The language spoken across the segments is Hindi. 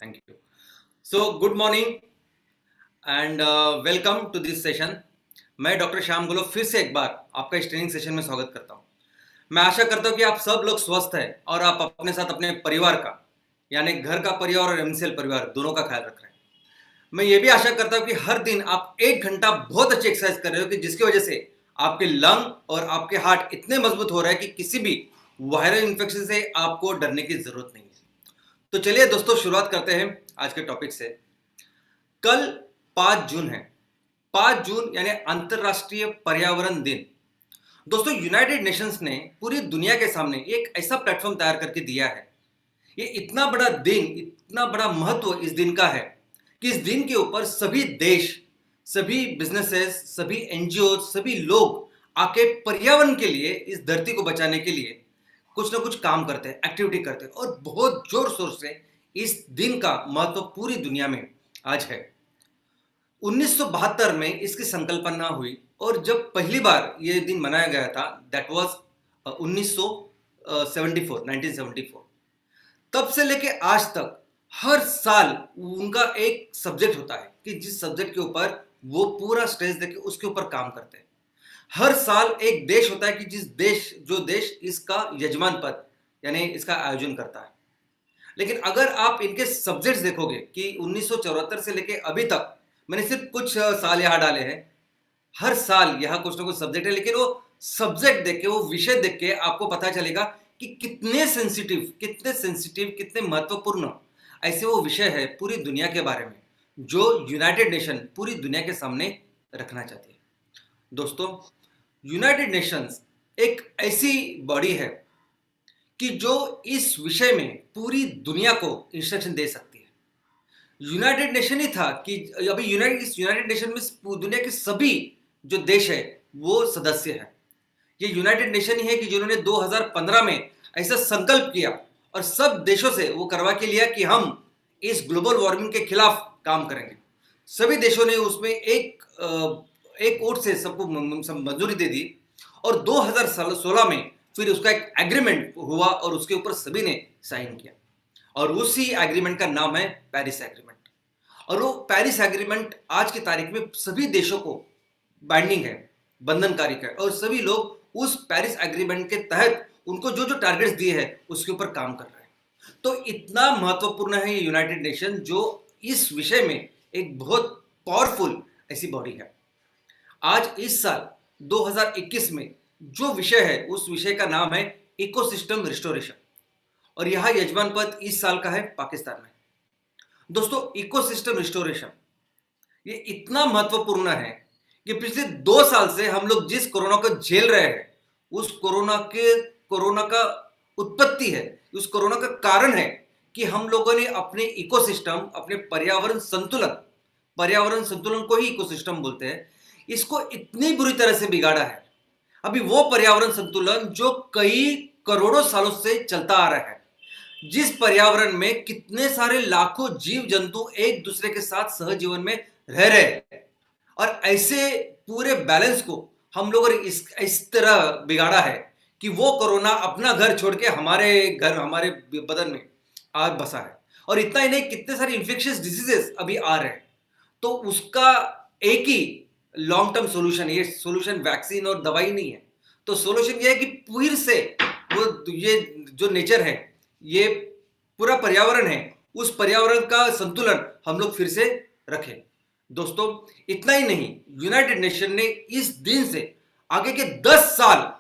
Thank you. So good morning and welcome to this session. मैं डॉक्टर श्याम गुलो फिर से एक बार आपका इस ट्रेनिंग सेशन में स्वागत करता हूं। मैं आशा करता हूं कि आप सब लोग स्वस्थ हैं और आप अपने साथ अपने परिवार का यानी घर का परिवार और एमसीएल परिवार दोनों का ख्याल रख रहे हैं। मैं ये भी आशा करता हूं कि हर दिन आप 1 घंटा बहुत अच्छी एक्सरसाइज कर रहे हो कि जिसकी वजह से आपके लंग और आपके हार्ट इतने मजबूत हो रहे हैं कि किसी भी वायरल इन्फेक्शन से आपको डरने की जरूरत नहीं है। तो चलिए दोस्तों, शुरुआत करते हैं आज के टॉपिक से। कल 5 जून है। 5 जून यानी अंतरराष्ट्रीय पर्यावरण दिन। दोस्तों, यूनाइटेड नेशंस ने पूरी दुनिया के सामने एक ऐसा प्लेटफॉर्म तैयार करके दिया है। ये इतना बड़ा दिन, इतना बड़ा महत्व इस दिन का है कि इस दिन के ऊपर सभी देश, सभी बिजनेसेस, सभी एनजीओ, सभी लोग आके पर्यावरण के लिए, इस धरती को बचाने के लिए कुछ ना कुछ काम करते हैं, एक्टिविटी करते हैं और बहुत जोर शोर से इस दिन का महत्व पूरी दुनिया में आज है। 1972 में इसकी संकल्पना हुई और जब पहली बार ये दिन मनाया गया था, दैट वाज 1974। तब से लेके आज तक हर साल उनका एक सब्जेक्ट होता है कि जिस सब्जेक्ट के ऊपर वो पूरा स्ट्रेस देके उसके ऊपर काम करते हैं। हर साल एक देश होता है कि जो देश इसका यजमान पद यानी इसका आयोजन करता है। लेकिन अगर आप इनके सब्जेक्ट्स देखोगे कि 1974 से लेके अभी तक, मैंने सिर्फ कुछ साल यहाँ डाले हैं। हर साल यहाँ कुछ ना कुछ सब्जेक्ट है, लेकिन वो सब्जेक्ट देख के, वो विषय देख के आपको पता चलेगा कि कितने सेंसिटिव, कितने महत्वपूर्ण ऐसे वो विषय है पूरी दुनिया के बारे में, जो यूनाइटेड नेशन पूरी दुनिया के सामने रखना चाहती है। दोस्तों, यूनाइटेड नेशंस एक ऐसी बॉडी है कि जो इस विषय में पूरी दुनिया को इंस्ट्रक्शन दे सकती है। यूनाइटेड नेशन ही था कि अभी यूनाइटेड नेशन में दुनिया के सभी जो देश है वो सदस्य है। ये यूनाइटेड नेशन ही है कि जिन्होंने 2015 में ऐसा संकल्प किया और सब देशों से वो करवा के लिया कि हम इस ग्लोबल वार्मिंग के खिलाफ काम करेंगे। सभी देशों ने उसमें एक वोट से सबको मंजूरी दे दी और 2016 में फिर उसका एक एग्रीमेंट हुआ और उसके ऊपर सभी ने साइन किया और उसी एग्रीमेंट का नाम है पेरिस एग्रीमेंट। और वो पेरिस एग्रीमेंट आज की तारीख में सभी देशों को बाइंडिंग है, बंधनकारी है और सभी लोग उस पेरिस एग्रीमेंट के तहत उनको जो जो टारगेट्स दिए हैं उसके ऊपर काम कर रहे हैं। तो इतना महत्वपूर्ण है ये यूनाइटेड नेशन, जो इस विषय में एक बहुत पावरफुल ऐसी बॉडी है। आज इस साल 2021 में जो विषय है उस विषय का नाम है इकोसिस्टम रिस्टोरेशन और यह यजमान पद इस साल का है पाकिस्तान में। दोस्तों, इकोसिस्टम रिस्टोरेशन ये इतना महत्वपूर्ण है कि पिछले 2 साल से हम लोग जिस कोरोना को झेल रहे हैं, उस कोरोना का उत्पत्ति है, उस कोरोना का कारण है कि हम लोगों ने अपने इकोसिस्टम, अपने पर्यावरण संतुलन को ही इकोसिस्टम बोलते हैं, इसको इतनी बुरी तरह से बिगाड़ा है। अभी वो पर्यावरण संतुलन जो कई करोड़ों सालों से चलता आ रहा है, जिस पर्यावरण में कितने सारे लाखों जीव जंतु एक दूसरे के साथ सहजीवन में रह रहे हैं और ऐसे पूरे बैलेंस को हम लोगों ने इस तरह बिगाड़ा है कि वो कोरोना अपना घर छोड़ के हमारे बदन में आ बसा है। और इतना ही नहीं, कितने सारे इंफेक्शियस डिजीजेस अभी आ रहे हैं। तो उसका एक ही लॉन्ग टर्म सोल्यूशन, ये सोल्यूशन वैक्सीन और दवाई नहीं है। तो सोल्यूशन ये है कि फिर से वो ये जो नेचर है, ये पूरा पर्यावरण है, उस पर्यावरण का संतुलन हम लोग फिर से रखें। दोस्तों, इतना ही नहीं, यूनाइटेड नेशन ने इस दिन से आगे के 10 साल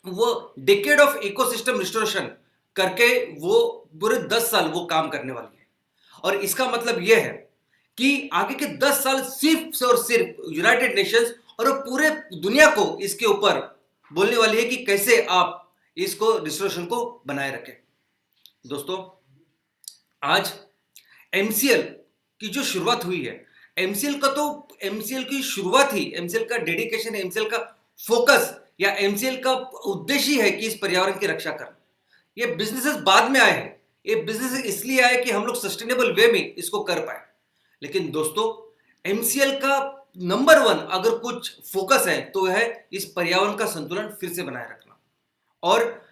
वो डिकेड ऑफ इकोसिस्टम रिस्टोरेशन करके वो पूरे 10 साल वो काम करने वाली है। और इसका मतलब यह है कि आगे के 10 साल सिर्फ और सिर्फ यूनाइटेड नेशंस और पूरे दुनिया को इसके ऊपर बोलने वाली है कि कैसे आप इसको रिस्टोरेशन को बनाए रखें। दोस्तों, आज एमसीएल की जो शुरुआत हुई है, एमसीएल की शुरुआत ही, एमसीएल का डेडिकेशन, एमसीएल का फोकस या एमसीएल का उद्देश्य है कि इस पर्यावरण की रक्षा करना। ये बिजनेसेस बाद में आए हैं, ये बिजनेस इसलिए आए कि हम लोग सस्टेनेबल वे में इसको कर पाए। लेकिन दोस्तों, एमसीएल का नंबर 1 अगर कुछ फोकस है तो है इस पर्यावरण का संतुलन फिर से बनाए रखना। और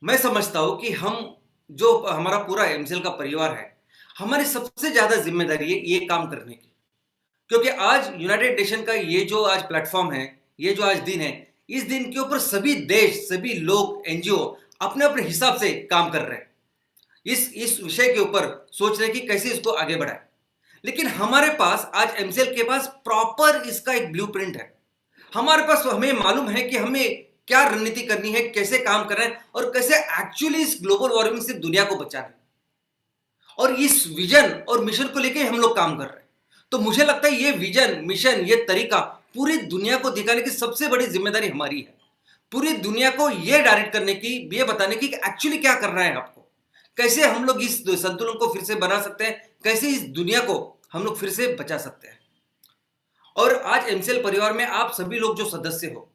मैं समझता हूं कि हम जो हमारा पूरा एमसीएल का परिवार है, हमारी सबसे ज्यादा जिम्मेदारी है ये काम करने की, क्योंकि आज यूनाइटेड नेशन का ये जो आज प्लेटफॉर्म है, ये जो आज दिन है, इस दिन के ऊपर सभी देश, सभी लोग, एनजीओ अपने अपने हिसाब से काम कर रहे हैं, इस विषय के ऊपर सोच रहे हैं कि कैसे इसको आगे बढ़ाए। लेकिन हमारे पास आज एमसीएल के पास प्रॉपर इसका एक ब्लूप्रिंट है। हमारे पास हमें मालूम है कि हमें क्या रणनीति करनी है, कैसे काम करना है और कैसे एक्चुअली इस ग्लोबल वार्मिंग से दुनिया को बचाना है। और इस विजन और मिशन को लेकर हम लोग काम कर रहे हैं। तो मुझे लगता है ये विजन, मिशन, ये तरीका पूरी दुनिया को दिखाने की सबसे बड़ी जिम्मेदारी हमारी है। पूरी दुनिया को ये डायरेक्ट करने की, ये बताने की कि एक्चुअली क्या करना है आपको, कैसे हम लोग इस संतुलन को फिर से बना सकते हैं, कैसे इस दुनिया को हम लोग फिर से बचा सकते हैं। और आज एमसीएल परिवार में आप सभी लोग जो सदस्य हो,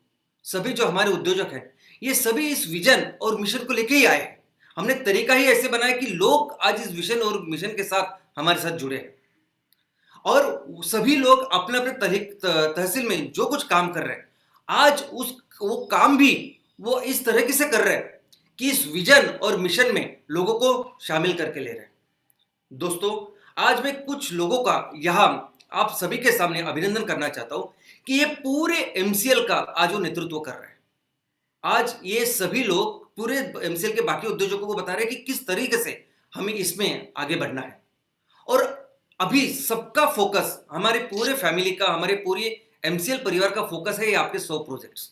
सभी जो हमारे उद्योजक हैं, ये सभी इस विजन और मिशन को लेके ही आए हैं। हमने तरीका ही ऐसे बनाया कि लोग आज इस विजन और मिशन के साथ हमारे साथ जुड़े हैं और सभी लोग अपने अपने तहसील में जो कुछ काम कर रहे हैं, आज उस वो काम भी वो इस तरीके से कर रहे हैं कि इस विजन और मिशन में लोगों को शामिल करके ले रहे हैं। दोस्तों, आज मैं कुछ लोगों का यहां आप सभी के सामने अभिनंदन करना चाहता हूं कि ये पूरे एमसीएल का आज वो नेतृत्व कर रहे हैं। आज ये सभी लोग पूरे एमसीएल के बाकी उद्योजकों को बता रहे हैं कि किस तरीके से हमें इसमें आगे बढ़ना है। और अभी सबका फोकस, हमारे पूरे फैमिली का, हमारे पूरे एमसीएल परिवार का फोकस है ये आपके 100 प्रोजेक्ट्स।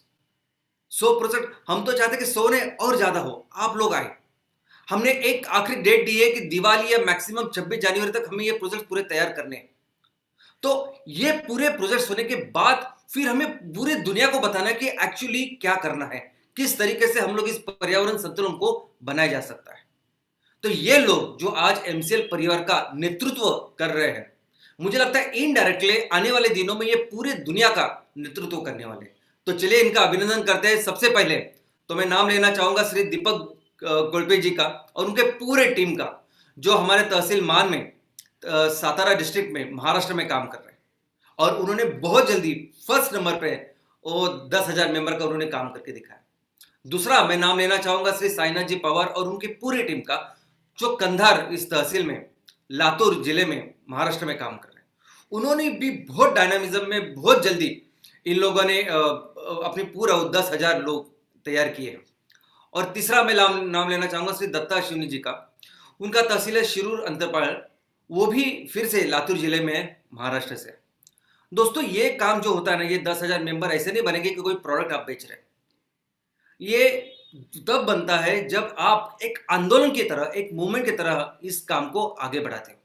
100%। हम तो चाहते कि 100 ने और ज्यादा हो, आप लोग आए। हमने एक आखिरी डेट दी है कि दिवाली या मैक्सिमम 26 जनवरी तक हमें ये प्रोजेक्ट पूरे तैयार करने हैं। तो ये पूरे प्रोजेक्ट्स होने के बाद फिर हमें पूरी दुनिया को बताना है कि एक्चुअली क्या करना है, किस तरीके से हम लोग इस पर्यावरण संतुलन को बनाया जा सकता है। तो ये लोग जो आज एमसीएल परिवार का नेतृत्व कर रहे हैं, मुझे लगता है इनडायरेक्टली आने वाले दिनों में ये पूरे दुनिया का नेतृत्व करने वाले। तो चलिए इनका अभिनंदन करते हैं। सबसे पहले तो मैं नाम लेना चाहूंगा श्री दीपक गोल्पे जी का और उनके पूरे टीम का, जो हमारे तहसील मान में सातारा डिस्ट्रिक्ट में महाराष्ट्र में काम कर रहे हैं और उन्होंने बहुत जल्दी फर्स्ट नंबर पे वो 10,000 मेंबर का उन्होंने काम करके दिखाया। दूसरा मैं नाम लेना चाहूंगा श्री साईनाथ जी पवार और उनकी पूरी टीम का, जो कंधार इस तहसील में लातूर जिले में महाराष्ट्र में काम कर रहे हैं। उन्होंने भी बहुत डायनामिज्म में बहुत जल्दी इन लोगों ने अपनी पूरा 10,000 लोग तैयार किए हैं। और तीसरा मैं नाम लेना चाहूंगा श्री दत्ता शिवनी जी का, उनका तहसील है शिरूर अंतरपाल, वो भी फिर से लातूर जिले में है, महाराष्ट्र से। दोस्तों, ये काम जो होता है ना, ये 10,000 मेंबर ऐसे नहीं बनेंगे कि कोई प्रोडक्ट आप बेच रहे हैं। ये तब बनता है जब आप एक आंदोलन की तरह, एक मूवमेंट की तरह इस काम को आगे बढ़ाते हो।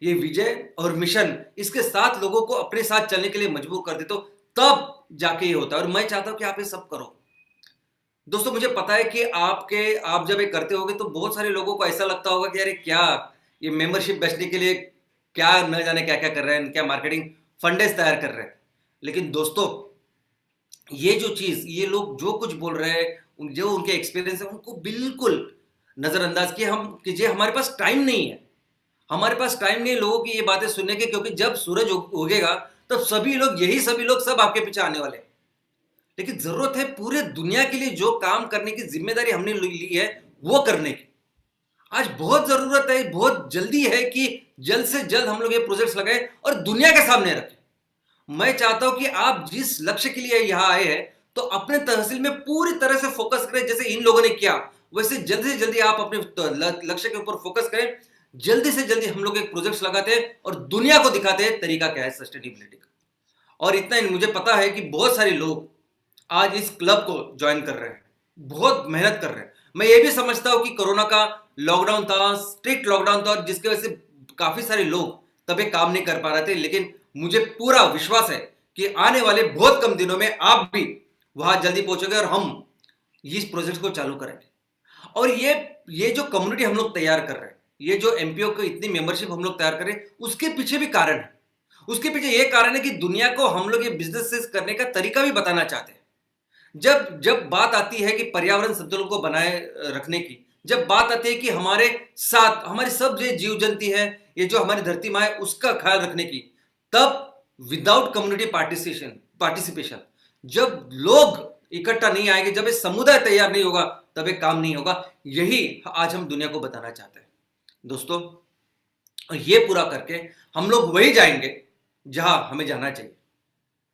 ये विजय और मिशन इसके साथ लोगों को अपने साथ चलने के लिए मजबूर कर देते हो, तब जाके ये होता है। और मैं चाहता हूं कि आप ये सब करो। दोस्तों, मुझे पता है कि आप जब ये करते होगे तो बहुत सारे लोगों को ऐसा लगता होगा कि अरे क्या ये मेंबरशिप बेचने के लिए क्या न जाने क्या क्या कर रहे हैं, क्या मार्केटिंग फंडेज तैयार कर रहे हैं। लेकिन दोस्तों, ये जो चीज, ये लोग जो कुछ बोल रहे हैं, जो उनके एक्सपीरियंस है, उनको बिल्कुल नजरअंदाज किए हम कीजिए। हमारे पास टाइम नहीं है, हमारे पास टाइम नहीं है लोगों की ये बातें सुनने के, क्योंकि जब सूरज उगेगा तब सभी लोग सब आपके पीछे आने वाले हैं। लेकिन जरूरत है पूरे दुनिया के लिए जो काम करने की जिम्मेदारी हमने ली है वो करने की। आज बहुत जरूरत है, बहुत जल्दी है कि जल्द से जल्द हम लोग ये प्रोजेक्ट्स लगाए और दुनिया के सामने रखें। मैं चाहता हूं कि आप जिस लक्ष्य के लिए यहां आए हैं, तो अपने तहसील में पूरी तरह से फोकस करें, जैसे इन लोगों ने किया वैसे जल्दी से जल्दी आप अपने लक्ष्य के ऊपर फोकस करें। जल्दी से जल्दी हम लोग एक प्रोजेक्ट्स लगाते हैं और दुनिया को दिखाते हैं तरीका क्या है सस्टेनेबिलिटी का। और इतना ही, मुझे पता है कि बहुत सारे लोग आज इस क्लब को ज्वाइन कर रहे हैं, बहुत मेहनत कर रहे हैं। मैं ये भी समझता हूं कि कोरोना का लॉकडाउन था, स्ट्रिक्ट लॉकडाउन था, और जिसकी वजह से काफी सारे लोग तभी काम नहीं कर पा रहे थे। लेकिन मुझे पूरा विश्वास है कि आने वाले बहुत कम दिनों में आप भी वहां जल्दी पहुंचोगे और हम इस प्रोजेक्ट को चालू करेंगे। और ये जो कम्युनिटी हम लोग तैयार कर रहे हैं, ये जो एमपीओ को इतनी मेंबरशिप हम लोग तैयार कर रहे हैं, उसके पीछे भी कारण है। उसके पीछे ये कारण है कि दुनिया को हम लोग ये बिजनेस करने का तरीका भी बताना चाहते हैं। जब जब बात आती है कि पर्यावरण संतुलन को बनाए रखने की, जब बात आती है कि हमारे साथ हमारी सब जो जीव जंतु है, ये जो हमारी धरती माँ है, उसका ख्याल रखने की, तब विदाउट कम्युनिटी पार्टिसिपेशन, जब लोग इकट्ठा नहीं आएंगे, जब ये समुदाय तैयार नहीं होगा, तब ये काम नहीं होगा। यही आज हम दुनिया को बताना चाहते हैं। दोस्तों, और ये पूरा करके हम लोग वही जाएंगे जहां हमें जाना चाहिए।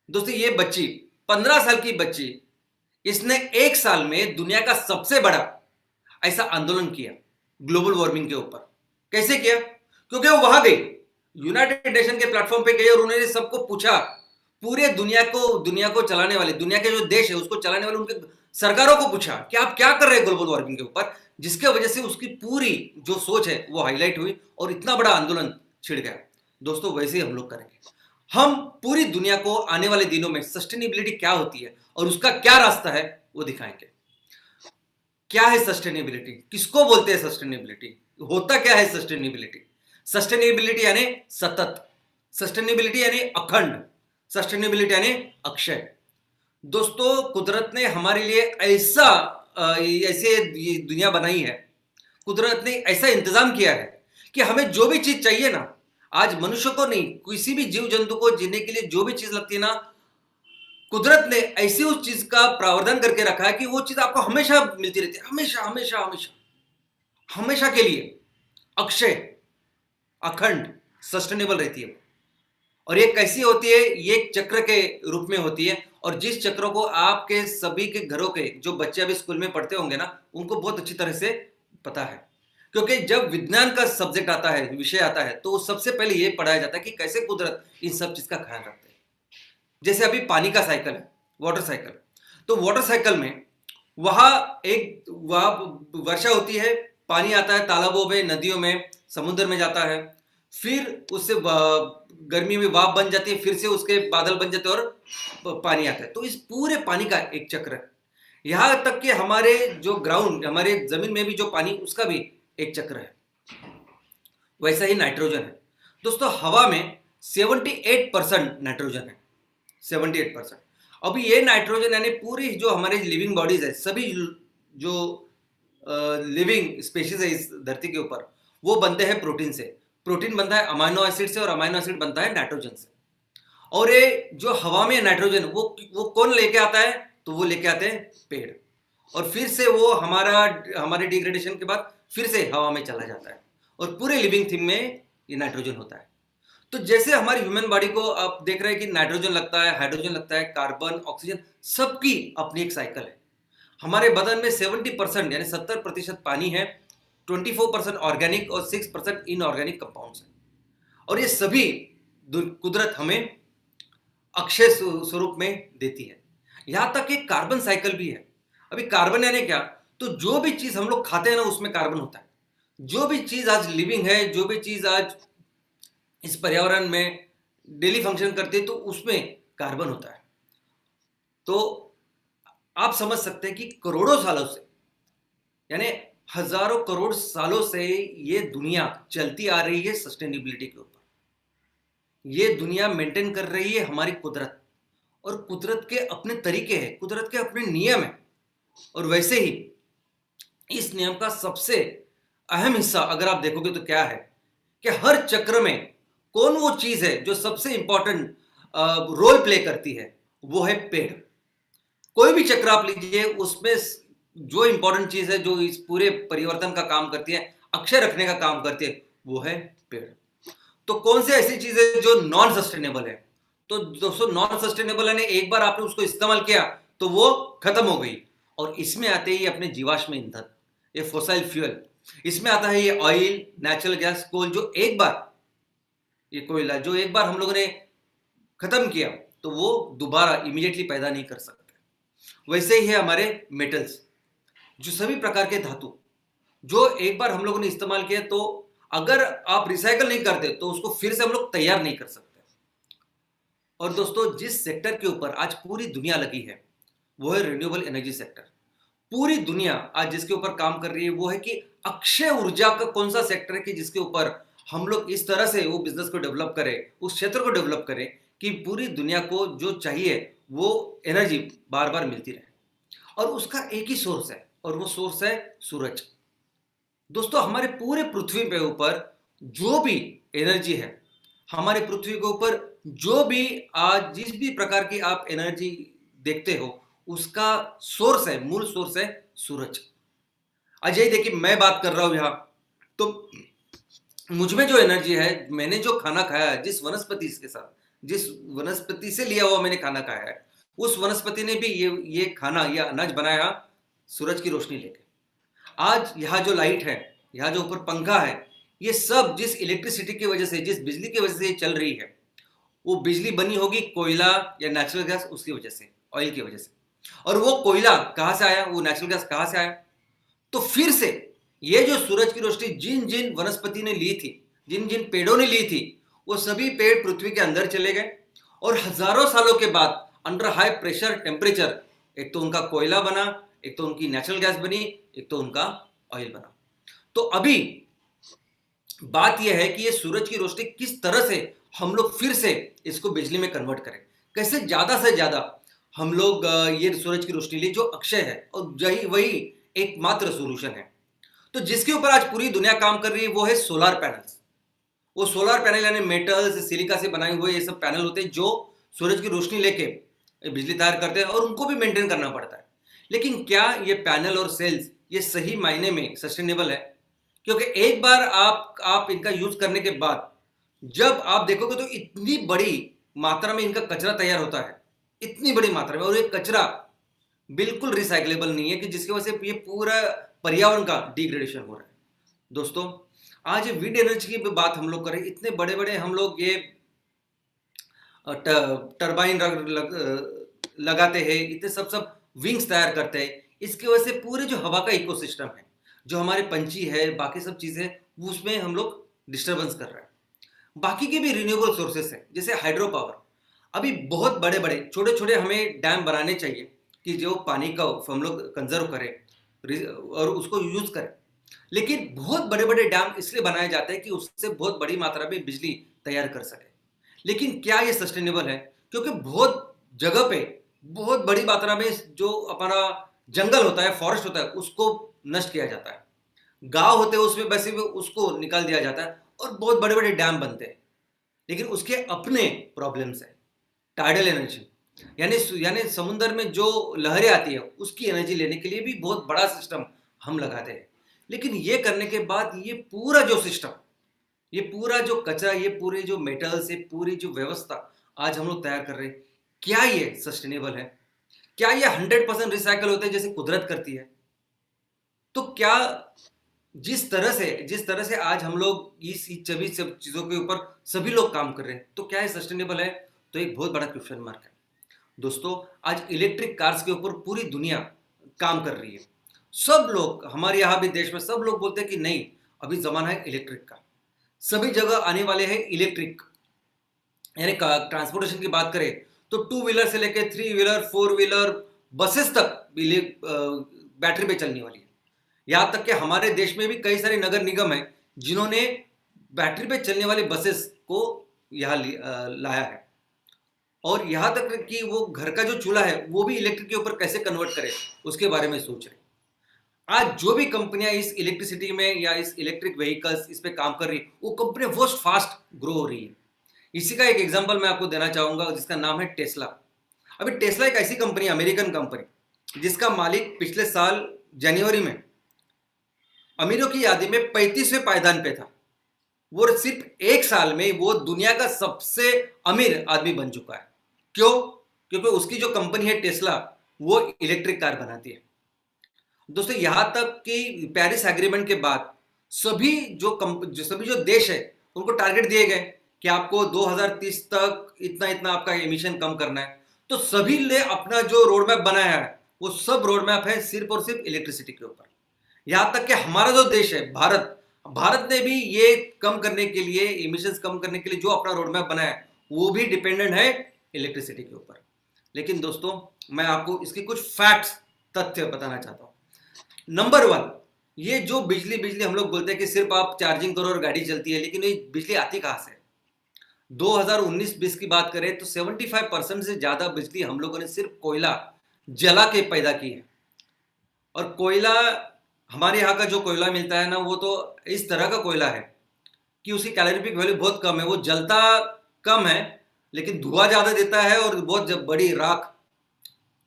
दोस्तों, ये बच्ची 15 साल की बच्ची, इसने एक साल में दुनिया का सबसे बड़ा ऐसा आंदोलन किया ग्लोबल वार्मिंग के ऊपर। कैसे किया? क्योंकि वो वहां गई, यूनाइटेड नेशन के प्लेटफॉर्म पे गई और उन्होंने सबको पूछा, पूरे दुनिया को चलाने वाले, दुनिया के जो देश है उसको चलाने वाले उनके सरकारों को पूछा कि आप क्या कर रहे हैं ग्लोबल वार्मिंग के ऊपर, जिसके वजह से उसकी पूरी जो सोच है वो हाईलाइट हुई और इतना बड़ा आंदोलन छिड़ गया। दोस्तों, वैसे ही हम लोग करेंगे। हम पूरी दुनिया को आने वाले दिनों में सस्टेनेबिलिटी क्या होती है और उसका क्या रास्ता है वो दिखाएंगे। क्या है सस्टेनेबिलिटी? किसको बोलते हैं सस्टेनेबिलिटी? होता क्या है सस्टेनेबिलिटी? सस्टेनेबिलिटी यानी सतत, सस्टेनेबिलिटी यानी अखंड, सस्टेनेबिलिटी यानी अक्षय। दोस्तों, कुदरत ने हमारे लिए ऐसे ये दुनिया बनाई है, कुदरत ने ऐसा इंतजाम किया है कि हमें जो भी चीज चाहिए ना, आज मनुष्य को नहीं, किसी भी जीव जंतु को जीने के लिए जो भी चीज लगती है ना, कुदरत ने ऐसी उस चीज का प्रावधान करके रखा है कि वो चीज आपको हमेशा मिलती रहती है, हमेशा हमेशा हमेशा, हमेशा के लिए अक्षय, अखंड, सस्टेनेबल रहती है। और ये कैसी होती है? ये एक चक्र के रूप में होती है, और जिस चक्र को आपके सभी के घरों के जो बच्चे अभी स्कूल में पढ़ते होंगे ना, उनको बहुत अच्छी तरह से पता है। क्योंकि जब विज्ञान का सब्जेक्ट आता है, विषय आता है, तो सबसे पहले ये पढ़ाया जाता है कि कैसे कुदरत इन सब चीज का ख्याल रखते हैं। जैसे अभी पानी का साइकिल है, वाटर साइकिल। तो वाटर साइकिल में वहां वर्षा होती है, पानी आता है तालाबों में, नदियों में, समुद्र में जाता है, फिर उससे गर्मी में भाप बन जाती है, फिर से उसके बादल बन जाते हैं और पानी आता है। तो इस पूरे पानी का एक चक्र है। यहां तक कि हमारे जो ग्राउंड, हमारे जमीन में भी जो पानी, उसका भी एक चक्र है। वैसा ही नाइट्रोजन है। दोस्तों, हवा में 78% नाइट्रोजन है, 78%। अभी ये नाइट्रोजन यानी पूरी जो हमारे लिविंग बॉडीज है, सभी जो लिविंग स्पेशीज है इस धरती के ऊपर, वो बनते हैं प्रोटीन से। प्रोटीन बनता है अमाइनो एसिड से, और अमाइनो एसिड बनता है नाइट्रोजन से। और ये जो हवा में नाइट्रोजन, वो कौन लेके आता है? तो वो लेके आते हैं पेड़, और फिर से वो हमारे डिग्रेडेशन के बाद फिर से हवा में चला जाता है, और पूरे लिविंग थिंग में ये नाइट्रोजन होता है। तो जैसे हमारी ह्यूमन बॉडी को आप देख रहे हैं कि नाइट्रोजन लगता है, हाइड्रोजन लगता है, कार्बन, ऑक्सीजन, सबकी अपनी एक साइकिल है। हमारे बदन में 70% यानी 70% पानी है, 24% ऑर्गेनिक और 6% इनऑर्गेनिक कंपाउंड्स है। और ये सभी कुदरत हमें अक्षय स्वरूप में देती है। यहां तक कि कार्बन साइकिल भी है। अभी कार्बन यानी क्या? तो जो भी चीज हम लोग खाते हैं ना, उसमें कार्बन होता है। जो भी चीज आज लिविंग है, जो भी चीज आज इस पर्यावरण में डेली फंक्शन करती है, तो उसमें कार्बन होता है। तो आप समझ सकते हैं कि करोड़ों सालों से, यानी हजारों करोड़ सालों से ये दुनिया चलती आ रही है सस्टेनेबिलिटी के ऊपर। ये दुनिया मेंटेन कर रही है हमारी कुदरत, और कुदरत के अपने तरीके हैं, कुदरत के अपने नियम हैं। और वैसे ही इस नियम का सबसे अहम हिस्सा अगर आप देखोगे तो क्या है कि हर चक्र में कौन वो चीज है जो सबसे इंपॉर्टेंट रोल प्ले करती है? वो है पेड़। कोई भी चक्र आप लीजिए, उसमें जो इंपॉर्टेंट चीज है, जो इस पूरे परिवर्तन का काम करती है, अक्षय रखने का काम करती है, वो है पेड़। तो कौन सी ऐसी चीज है जो नॉन सस्टेनेबल है? तो दोस्तों, नॉन सस्टेनेबल है, एक बार आपने उसको इस्तेमाल किया तो वो खत्म हो गई। और इसमें आते ही अपने जीवाश्म ईंधन, ये फोसाइल फ्यूल। इसमें आता है ये ऑयल, नेचुरल गैस, कोल, जो एक बार, ये कोयला जो एक बार हम लोगों ने खत्म किया तो वो दोबारा इमीडिएटली पैदा नहीं कर सकते। वैसे ही है हमारे मेटल्स, जो सभी प्रकार के धातु, जो एक बार हम लोगों ने इस्तेमाल किया, तो अगर आप रिसाइकल नहीं करते तो उसको फिर से हम लोग तैयार नहीं कर सकते। और दोस्तों, जिस सेक्टर के ऊपर आज पूरी दुनिया लगी है वो है रिन्यूएबल एनर्जी सेक्टर। पूरी दुनिया आज जिसके ऊपर काम कर रही है वो है कि अक्षय ऊर्जा का कौन सा सेक्टर है कि जिसके ऊपर हम लोग इस तरह से वो बिजनेस को डेवलप करें, उस क्षेत्र को डेवलप करें कि पूरी दुनिया को जो चाहिए वो एनर्जी बार बार मिलती रहे। और उसका एक ही सोर्स है, और वो सोर्स है सूरज। दोस्तों, हमारे पूरे पृथ्वी पे ऊपर जो भी एनर्जी है, हमारे पृथ्वी के ऊपर जो भी आज जिस भी प्रकार की आप एनर्जी देखते हो, उसका सोर्स है, मूल सोर्स है सूरज। अजय, देखिए मैं बात कर रहा हूं यहां, तो मुझ में जो एनर्जी है, मैंने जो खाना खाया है, जिस वनस्पति से लिया हुआ मैंने खाना खाया है, उस वनस्पति ने भी ये खाना, ये अनाज बनाया सूरज की रोशनी लेके। आज यहाँ जो लाइट है, यहाँ जो ऊपर पंखा है, ये सब जिस इलेक्ट्रिसिटी की वजह से, जिस बिजली की वजह से ये चल रही है, वो बिजली बनी होगी कोयला या नेचुरल गैस, उसकी वजह से, ऑयल की वजह से। और वो कोयला कहाँ से आया, वो नेचुरल गैस कहाँ से आया? तो फिर से ये जो सूरज की रोशनी जिन जिन वनस्पति ने ली थी, जिन जिन पेड़ों ने ली थी, वो सभी पेड़ पृथ्वी के अंदर चले गए और हजारों सालों के बाद अंडर हाई प्रेशर टेम्परेचर एक तो उनका कोयला बना, एक तो उनकी नेचुरल गैस बनी, एक तो उनका ऑयल बना। तो अभी बात यह है कि ये सूरज की रोशनी किस तरह से हम लोग फिर से इसको बिजली में कन्वर्ट करें, कैसे ज्यादा से ज्यादा हम लोग ये सूरज की रोशनी ली जो अक्षय है और वही एकमात्र सोल्यूशन है। तो जिसके ऊपर आज पूरी दुनिया काम कर रही है वो है सोलर पैनल्स। वो सोलर पैनल यानी मेटल्स, सिलिका से बनाए हुए ये सब पैनल होते हैं जो सूरज की रोशनी लेके बिजली तैयार करते हैं और उनको भी मेंटेन करना पड़ता है। लेकिन क्या ये पैनल और सेल्स ये सही मायने में सस्टेनेबल है? क्योंकि एक बार आप इनका यूज करने के बाद जब आप देखोगे तो इतनी बड़ी मात्रा में इनका कचरा तैयार होता है, इतनी बड़ी मात्रा में, और ये कचरा बिल्कुल रिसाइकलेबल नहीं है कि जिसकी वजह से ये पूरा पर्यावरण का डिग्रेडेशन हो रहा है। दोस्तों, आज विंड एनर्जी की बात हम लोग करें, इतने बड़े बड़े हम लोग ये टरबाइन लगाते हैं, इतने सब विंग्स तैयार करते हैं, इसकी वजह से पूरे जो हवा का इकोसिस्टम है, जो हमारे पंछी है, बाकी सब चीजें, उसमें हम लोग डिस्टर्बेंस कर रहे हैं। बाकी के भी रिन्यूएबल सोर्सेस हैं जैसे हाइड्रो पावर। अभी बहुत बड़े बड़े छोटे छोटे हमें डैम बनाने चाहिए कि जो पानी का हम लोग कंजर्व करें और उसको यूज करें। लेकिन बहुत बड़े बड़े डैम इसलिए बनाए जाते हैं कि उससे बहुत बड़ी मात्रा में बिजली तैयार कर सके। लेकिन क्या ये सस्टेनेबल है? क्योंकि बहुत जगह पे बहुत बड़ी मात्रा में जो हमारा जंगल होता है, फॉरेस्ट होता है, उसको नष्ट किया जाता है। गांव होते हैं उसमें वैसे भी उसको निकाल दिया जाता है और बहुत बड़े बड़े डैम बनते हैं। लेकिन उसके अपने प्रॉब्लम्स है। टाइडल एनर्जी यानी समुद्र में जो लहरें आती है उसकी एनर्जी लेने के लिए भी बहुत बड़ा सिस्टम हम लगाते हैं। लेकिन ये करने के बाद ये पूरा जो सिस्टम, ये पूरा जो कचरा, ये पूरे जो मेटल्स, ये पूरी जो व्यवस्था आज हम लोग तैयार कर रहे हैं, क्या ये सस्टेनेबल है? क्या ये 100% रिसाइकल होते हैं जैसे कुदरत करती है? तो क्या जिस तरह से आज हम लोग इस सभी सब चीजों के ऊपर सभी लोग काम कर रहे हैं, तो क्या ये सस्टेनेबल है? तो एक बहुत बड़ा क्वेश्चन मार्क है। दोस्तों, आज इलेक्ट्रिक कार्स के ऊपर पूरी दुनिया काम कर रही है। सब लोग, हमारे यहाँ भी देश में सब लोग बोलते हैं कि नहीं, अभी जमाना है इलेक्ट्रिक का, सभी जगह आने वाले हैं इलेक्ट्रिक। यानी ट्रांसपोर्टेशन की बात करें तो 2 व्हीलर से लेकर 3 व्हीलर, 4 व्हीलर, बसेस तक बैटरी पे चलने वाली है। यहां तक कि हमारे देश में भी कई सारे नगर निगम हैं जिन्होंने बैटरी पे चलने वाले बसेस को यहाँ लाया है। और यहां तक कि वो घर का जो चूल्हा है वो भी इलेक्ट्रिक के ऊपर कैसे कन्वर्ट करे उसके बारे में सोच रहे। आज जो भी कंपनियां इस इलेक्ट्रिसिटी में या इस इलेक्ट्रिक व्हीकल्स इस पे काम कर रही है, वो कंपनियां बहुत फास्ट ग्रो हो रही है। इसी का एक एग्जांपल मैं आपको देना चाहूंगा जिसका नाम है टेस्ला। अभी टेस्ला एक ऐसी कंपनी, अमेरिकन कंपनी, जिसका मालिक पिछले साल जनवरी में अमीरों की यादी में 35वें पायदान पे था। वो सिर्फ एक साल में वो दुनिया का सबसे अमीर आदमी बन चुका है। क्यों? क्योंकि उसकी जो कंपनी है टेस्ला, वो इलेक्ट्रिक कार बनाती है। दोस्तों, यहां तक कि पेरिस एग्रीमेंट के बाद सभी जो देश है उनको टारगेट दिए गए कि आपको 2030 तक इतना इतना आपका एमिशन कम करना है। तो सभी ने अपना जो रोड मैप बनाया है वो सब रोड मैप है सिर्फ और सिर्फ इलेक्ट्रिसिटी के ऊपर। यहां तक कि हमारा जो देश है भारत ने भी ये कम करने के लिए, एमिशंस कम करने के लिए जो अपना रोड मैप बनाया है वो भी डिपेंडेंट है इलेक्ट्रिसिटी के ऊपर। लेकिन दोस्तों, मैं आपको इसके कुछ फैक्ट्स, तथ्य बताना चाहता हूं। नंबर 1, ये जो बिजली हम लोग बोलते हैं कि सिर्फ आप चार्जिंग करो और गाड़ी चलती है, लेकिन ये बिजली आती कहां से? 2019-20 की बात करें तो 75% से ज्यादा बिजली हम लोगों ने सिर्फ कोयला जला के पैदा की है। और कोयला, हमारे यहाँ का जो कोयला मिलता है ना, वो तो इस तरह का कोयला है कि उसकी कैलोरीफिक वैल्यू बहुत कम है। वो जलता कम है लेकिन धुआं ज्यादा देता है और बहुत बड़ी राख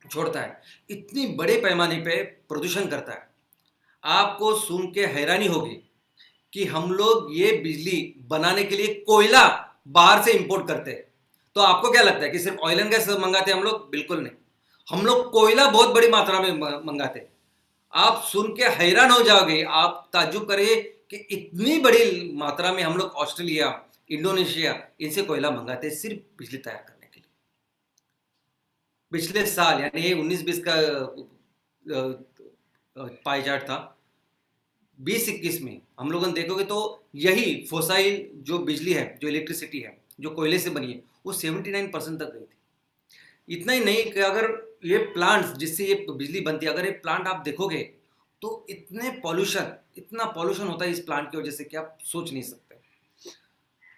छोड़ता है। इतनी बड़े पैमाने पे प्रदूषण करता है। आपको सुन के हैरानी होगी कि हम लोग ये बिजली बनाने के लिए कोयला बाहर से इंपोर्ट करते हैं। तो आपको क्या लगता है कि सिर्फ ऑयल एंड गैस मंगाते हैं हम लोग? बिल्कुल नहीं, हम लोग कोयला बहुत बड़ी मात्रा में मंगाते हैं। आप सुन के हैरान हो जाओगे, आप ताज्जुब करिए कि इतनी बड़ी मात्रा में हम लोग ऑस्ट्रेलिया, इंडोनेशिया इनसे कोयला मंगाते हैं सिर्फ बिजली तैयार करने के लिए। पिछले साल यानी ये 19-20 का पाई चार्ट था, 20-21 में हम लोगों ने देखोगे तो यही फोसाइल जो बिजली है, जो इलेक्ट्रिसिटी है, जो कोयले से बनी है, वो 79% तक गई थी। इतना ही नहीं कि अगर ये प्लांट्स जिससे ये बिजली बनती है, अगर ये प्लांट आप देखोगे तो इतना पॉल्यूशन होता है इस प्लांट की वजह से कि आप सोच नहीं सकते।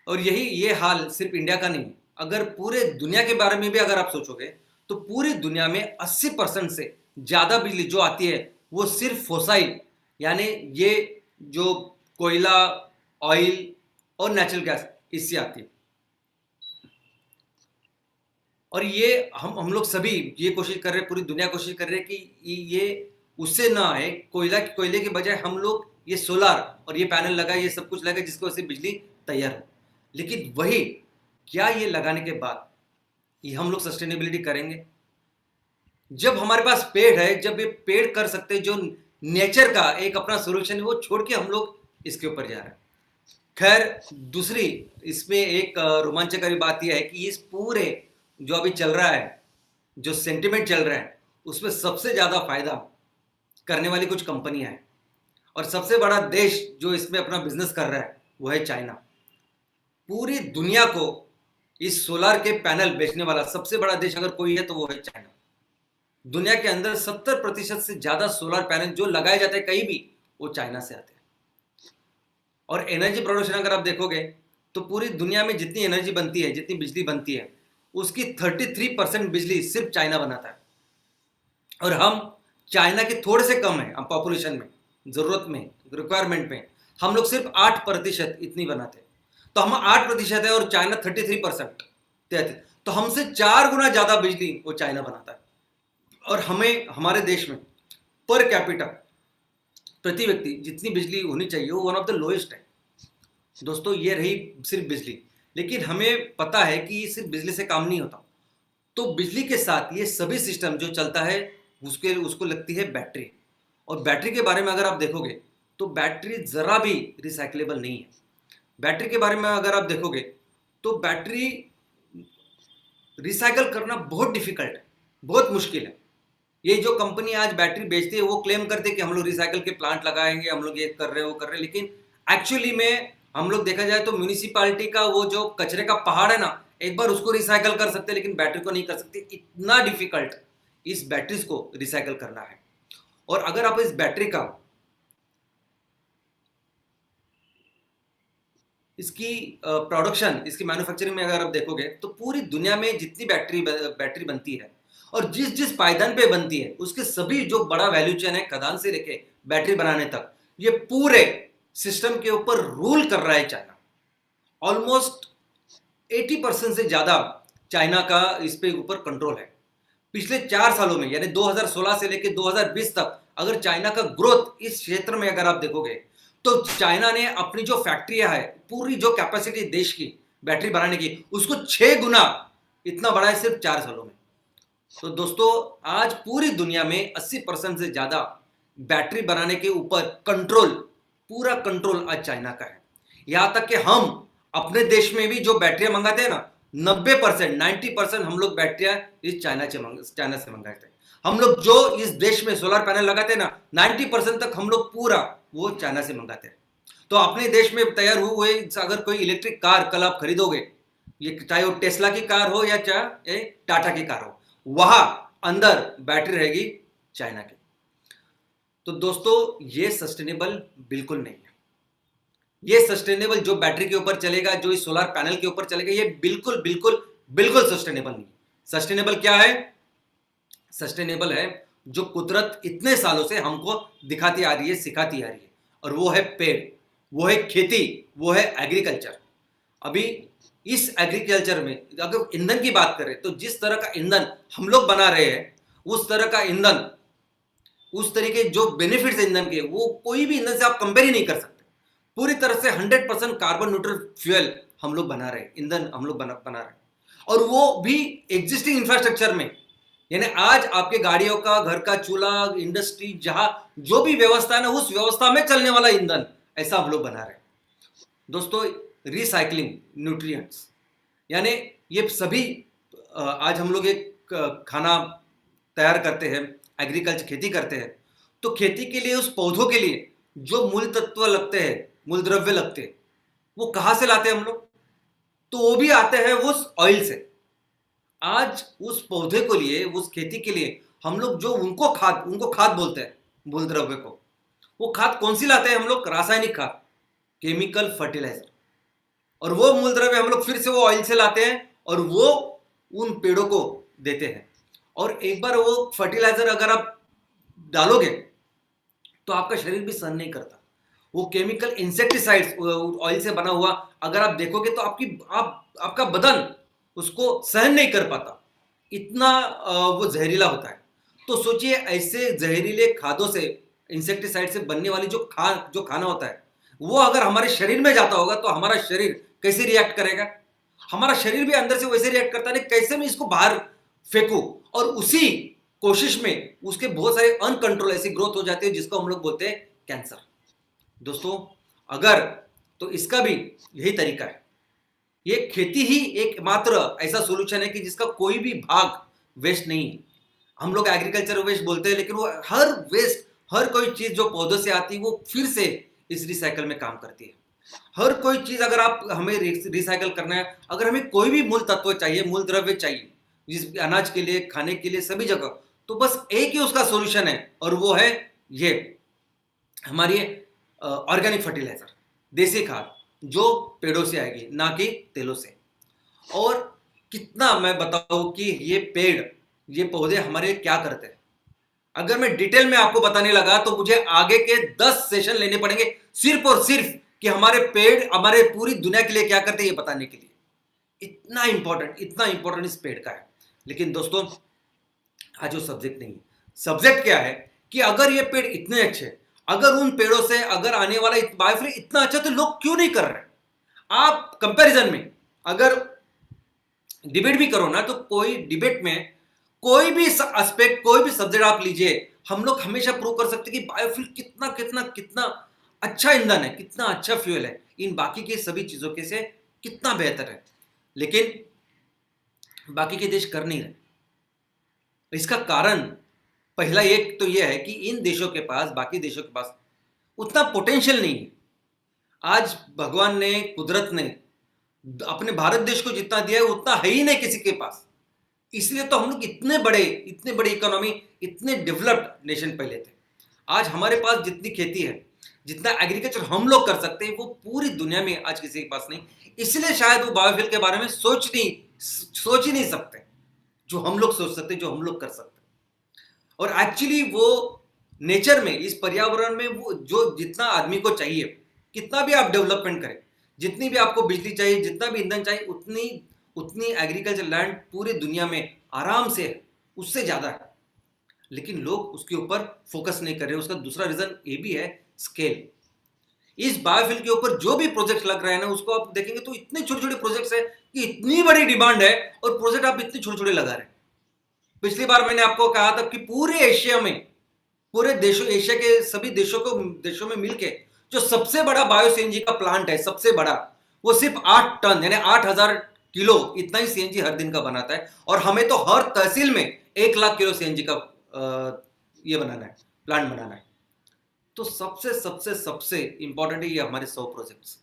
और ये हाल सिर्फ इंडिया का नहीं, अगर पूरे दुनिया के बारे में भी अगर आप सोचोगे तो पूरी दुनिया में 80% से ज़्यादा बिजली जो आती है वो सिर्फ फोसाइल यानी ये जो कोयला, ऑयल और नेचुरल गैस इससे आती है। और ये हम लोग सभी ये कोशिश कर रहे हैं, पूरी दुनिया कोशिश कर रहे हैं कि ये उससे ना आए, कोयले के बजाय हम लोग ये सोलार और ये पैनल लगाए, ये सब कुछ लगाए जिसकी वजह से बिजली तैयार हो। लेकिन वही क्या ये लगाने के बाद ये हम लोग सस्टेनेबिलिटी करेंगे? जब हमारे पास पेड़ है, जब ये पेड़ कर सकते हैं जो नेचर का एक अपना सोल्यूशन है, वो छोड़ के हम लोग इसके ऊपर जा रहे हैं। खैर, दूसरी इसमें एक रोमांचकारी बात यह है कि इस पूरे जो अभी चल रहा है, जो सेंटिमेंट चल रहा है, उसमें सबसे ज़्यादा फायदा करने वाली कुछ कंपनियां हैं और सबसे बड़ा देश जो इसमें अपना बिजनेस कर रहा है वो है चाइना। पूरी दुनिया को इस सोलार के पैनल बेचने वाला सबसे बड़ा देश अगर कोई है तो वो है चाइना। दुनिया के अंदर 70% से ज़्यादा सोलार पैनल जो लगाए जाते हैं कहीं भी, वो चाइना से आते हैं। और एनर्जी प्रोडक्शन अगर आप देखोगे तो पूरी दुनिया में जितनी एनर्जी बनती है, जितनी बिजली बनती है, उसकी 33% बिजली सिर्फ चाइना बनाता है। और हम चाइना के थोड़े से कम हैं, हम पॉपुलेशन में, ज़रूरत में, रिक्वायरमेंट में हम लोग सिर्फ 8% इतनी बनाते हैं। तो हम 8% है और चाइना 33% देते, तो हमसे 4 गुना ज़्यादा बिजली वो चाइना बनाता है। और हमें हमारे देश में पर कैपिटा प्रति व्यक्ति जितनी बिजली होनी चाहिए वो वन ऑफ द लोएस्ट है। दोस्तों, ये रही सिर्फ बिजली, लेकिन हमें पता है कि सिर्फ बिजली से काम नहीं होता। तो बिजली के साथ ये सभी सिस्टम जो चलता है उसको लगती है बैटरी। और बैटरी के बारे में अगर आप देखोगे तो बैटरी ज़रा भी रिसाइकलेबल नहीं है। बैटरी के बारे में अगर आप देखोगे तो बैटरी रिसाइकल करना बहुत डिफिकल्ट है, बहुत मुश्किल है। ये जो कंपनी आज बैटरी बेचती है वो क्लेम करते हैं कि हम लोग रिसाइकल के प्लांट लगाएंगे, हम लोग ये कर रहे हैं, वो कर रहे हैं, लेकिन एक्चुअली में हम लोग देखा जाए तो म्यूनिसिपालिटी का वो जो कचरे का पहाड़ है ना, एक बार उसको रिसाइकल कर सकते हैं लेकिन बैटरी को नहीं कर सकते। इतना डिफिकल्ट इस बैटरीज को रिसाइकल करना है। और अगर आप इस बैटरी का इसकी प्रोडक्शन, इसकी मैन्युफैक्चरिंग में अगर आप देखोगे तो पूरी दुनिया में जितनी बैटरी बनती है और जिस जिस पायदान पे बनती है उसके सभी जो बड़ा वैल्यू चेन है, खदान से लेके बैटरी बनाने तक, ये पूरे सिस्टम के ऊपर रूल कर रहा है चाइना। ऑलमोस्ट 80% से ज़्यादा चाइना का इस पे ऊपर कंट्रोल है। पिछले 4 सालों में यानी 2016 से लेकर 2020 तक अगर चाइना का ग्रोथ इस क्षेत्र में अगर आप देखोगे तो चाइना ने अपनी जो फैक्ट्रियां है, पूरी जो कैपेसिटी देश की बैटरी बनाने की, उसको 6 गुना इतना बढ़ा है सिर्फ 4 सालों में। तो दोस्तों, आज पूरी दुनिया में 80% से ज़्यादा बैटरी बनाने के ऊपर कंट्रोल, पूरा कंट्रोल आज चाइना का है। यहाँ तक कि हम अपने देश में भी जो बैटरियां मंगाते हैं ना, 90% हम लोग बैटरियां इस चाइना से मंगाते हैं। हम लोग जो इस देश में सोलर पैनल लगाते हैं ना, 90% तक हम लोग पूरा वो चाइना से मंगाते हैं। तो अपने देश में तैयार हुए अगर कोई इलेक्ट्रिक कार कल आप खरीदोगे, ये चाहे वो टेस्ला की कार हो या चाहे टाटा की कार हो, वहां अंदर बैटरी रहेगी चाइना की। तो दोस्तों, ये सस्टेनेबल बिल्कुल नहीं है। ये सस्टेनेबल जो बैटरी के ऊपर चलेगा, जो इस सोलर पैनल के ऊपर चलेगा, ये बिल्कुल बिल्कुल बिल्कुल सस्टेनेबल नहीं है। सस्टेनेबल क्या है? सस्टेनेबल है जो कुदरत इतने सालों से हमको दिखाती आ रही है, सिखाती आ रही है, और वो है पेड़, वो है खेती, वो है एग्रीकल्चर। अभी इस एग्रीकल्चर में अगर ईंधन की बात करें तो जिस तरह का ईंधन हम लोग बना रहे हैं, उस तरह का ईंधन, उस तरीके जो बेनिफिट्स ईंधन के, वो कोई भी ईंधन से आप कंपेयर ही नहीं कर सकते। पूरी तरह से 100% कार्बन न्यूट्रल फ्यूल हम लोग बना रहे हैं, ईंधन हम लोग बना रहे हैं, और वो भी एग्जिस्टिंग इंफ्रास्ट्रक्चर में। यानी आज आपके गाड़ियों का, घर का चूल्हा, इंडस्ट्री, जहां जो भी व्यवस्था है ना, उस व्यवस्था में चलने वाला ईंधन ऐसा हम लोग बना रहे हैं। दोस्तों, रिसाइकलिंग न्यूट्रिएंट्स, यानी ये सभी आज हम लोग एक खाना तैयार करते हैं, एग्रीकल्चर खेती करते हैं, तो खेती के लिए, उस पौधों के लिए जो मूल तत्व लगते हैं, मूल द्रव्य लगते हैं, वो कहां से लाते हैं हम लोग? तो वो भी आते हैं उस ऑयल से। आज उस पौधे को लिए, उस खेती के लिए हम लोग जो उनको खाद बोलते हैं, मूल द्रव्य को, वो खाद कौन सी लाते हैं हम लोग? रासायनिक खाद, केमिकल फर्टिलाइजर। और वो मूल द्रव्य हम लोग फिर से वो ऑयल से लाते हैं और वो उन पेड़ों को देते हैं। और एक बार वो फर्टिलाइजर अगर आप डालोगे तो आपका शरीर भी सहन नहीं करता। वो केमिकल इंसेक्टिसाइड्स ऑयल से बना हुआ अगर आप देखोगे तो आपका बदन उसको सहन नहीं कर पाता, इतना वो जहरीला होता है। तो सोचिए, ऐसे जहरीले खादों से, इंसेक्टिसाइड से बनने वाली जो खाना होता है, वो अगर हमारे शरीर में जाता होगा तो हमारा शरीर कैसे रिएक्ट करेगा? हमारा शरीर भी अंदर से वैसे रिएक्ट करता है, कैसे मैं इसको बाहर फेंकूं? और उसी कोशिश में उसके बहुत सारे अनकंट्रोल ऐसी ग्रोथ हो जाती है जिसको हम लोग बोलते हैं कैंसर। दोस्तों, अगर तो इसका भी यही तरीका है। ये खेती ही एकमात्र ऐसा सॉल्यूशन है कि जिसका कोई भी भाग वेस्ट नहीं है। हम लोग एग्रीकल्चर वेस्ट बोलते हैं, लेकिन वो हर वेस्ट, हर कोई चीज जो पौधों से आती है वो फिर से इस रिसाइकल में काम करती है। हर कोई चीज अगर आप हमें रिसाइकल करना है, अगर हमें कोई भी मूल तत्व चाहिए, मूल द्रव्य चाहिए, जिस अनाज के लिए, खाने के लिए, सभी जगह, तो बस एक ही उसका सॉल्यूशन है, और वो है ये हमारी ऑर्गेनिक फर्टिलाइजर, देसी खाद, जो पेड़ों से आएगी, ना कि तेलों से। और कितना मैं बताऊं कि ये पेड़, ये पौधे हमारे क्या करते हैं, अगर मैं डिटेल में आपको बताने लगा तो मुझे आगे के 10 सेशन लेने पड़ेंगे सिर्फ और सिर्फ कि हमारे पेड़ हमारे पूरी दुनिया के लिए क्या करते हैं ये बताने के लिए। इतना इंपॉर्टेंट इस पेड़ का है। लेकिन दोस्तों, आज वो सब्जेक्ट नहीं है। सब्जेक्ट क्या है कि अगर ये पेड़ इतने अच्छे, अगर उन पेड़ों से अगर आने वाला बायोफ्यूल इतना अच्छा, तो लोग क्यों नहीं कर रहे? आप कंपैरिजन में अगर डिबेट भी करो ना, तो कोई डिबेट में कोई भी एस्पेक्ट, कोई भी सब्जेक्ट आप लीजिए, हम लोग हमेशा प्रूव कर सकते हैं कि बायोफ्यूल कितना कितना कितना अच्छा ईंधन है, कितना अच्छा फ्यूल है, इन बाकी के सभी चीजों के से कितना बेहतर है। लेकिन बाकी के देश कर नहीं रहे। इसका कारण पहला एक तो यह है कि इन देशों के पास, बाकी देशों के पास उतना पोटेंशियल नहीं है। आज भगवान ने, कुदरत ने अपने भारत देश को जितना दिया है उतना है ही नहीं किसी के पास। इसलिए तो हम लोग इतने बड़े इकोनॉमी, इतने डेवलप्ड नेशन पहले थे। आज हमारे पास जितनी खेती है, जितना एग्रीकल्चर हम लोग कर सकते हैं, वो पूरी दुनिया में आज किसी के पास नहीं। इसलिए शायद वो बायोफ्यूल के बारे में सोच ही नहीं सकते जो हम लोग सोच सकते, जो हम लोग कर सकते। और एक्चुअली वो नेचर में, इस पर्यावरण में, वो जो जितना आदमी को चाहिए, कितना भी आप डेवलपमेंट करें, जितनी भी आपको बिजली चाहिए, जितना भी ईंधन चाहिए, उतनी उतनी एग्रीकल्चर लैंड पूरी दुनिया में आराम से है, उससे ज्यादा है। लेकिन लोग उसके ऊपर फोकस नहीं कर रहे। उसका दूसरा रीजन ये भी है, स्केल। इस बायोफ्यूल के ऊपर जो भी प्रोजेक्ट लग रहे हैं ना, उसको आप देखेंगे तो इतने छोटे छोटे प्रोजेक्ट्स है कि इतनी बड़ी डिमांड है, और प्रोजेक्ट आप इतने छोटे छोटे लगा रहे हैं। पिछली बार मैंने आपको कहा था कि पूरे एशिया में, पूरे देशों, एशिया के सभी देशों में मिलके जो सबसे बड़ा बायो सीएनजी का प्लांट है, सबसे बड़ा, वो सिर्फ 8 टन यानी 8000 किलो इतना ही सीएनजी हर दिन का बनाता है। और हमें तो हर तहसील में 1 लाख किलो सीएनजी का ये बनाना है, प्लांट बनाना है। तो सबसे सबसे सबसे इंपॉर्टेंट है ये हमारे 100 प्रोजेक्ट्स।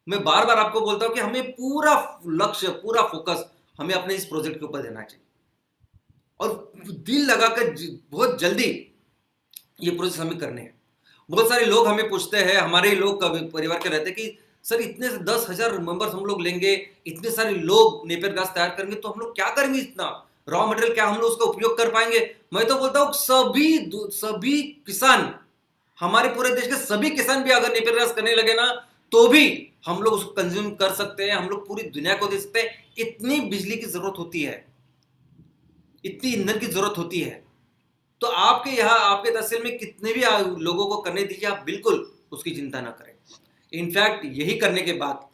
मैं बार बार आपको बोलता हूं कि हमें पूरा लक्ष्य, पूरा फोकस हमें अपने इस प्रोजेक्ट के ऊपर देना चाहिए, और दिल लगाकर बहुत जल्दी ये प्रोसेस हमें करने हैं। बहुत सारे लोग हमें पूछते हैं, हमारे लोग परिवार के रहते हैं कि सर इतने से 10,000 मेंबर्स हम लोग लेंगे, इतने सारे लोग नेपियर घास तैयार करेंगे, तो हम लोग क्या करेंगे? इतना रॉ मटेरियल क्या हम लोग उसका उपयोग कर पाएंगे? मैं तो बोलता हूँ सभी किसान, हमारे पूरे देश के सभी किसान भी अगर नेपियर घास करने लगे ना, तो भी हम लोग उसको कंज्यूम कर सकते हैं, हम लोग पूरी दुनिया को दे सकते हैं। इतनी बिजली की जरूरत होती है, इतनी ईंधन की जरूरत होती है। तो आपके यहाँ, आपके तहसील में कितने भी लोगों को करने दीजिए, आप बिल्कुल उसकी चिंता ना करें। इनफैक्ट यही करने के बाद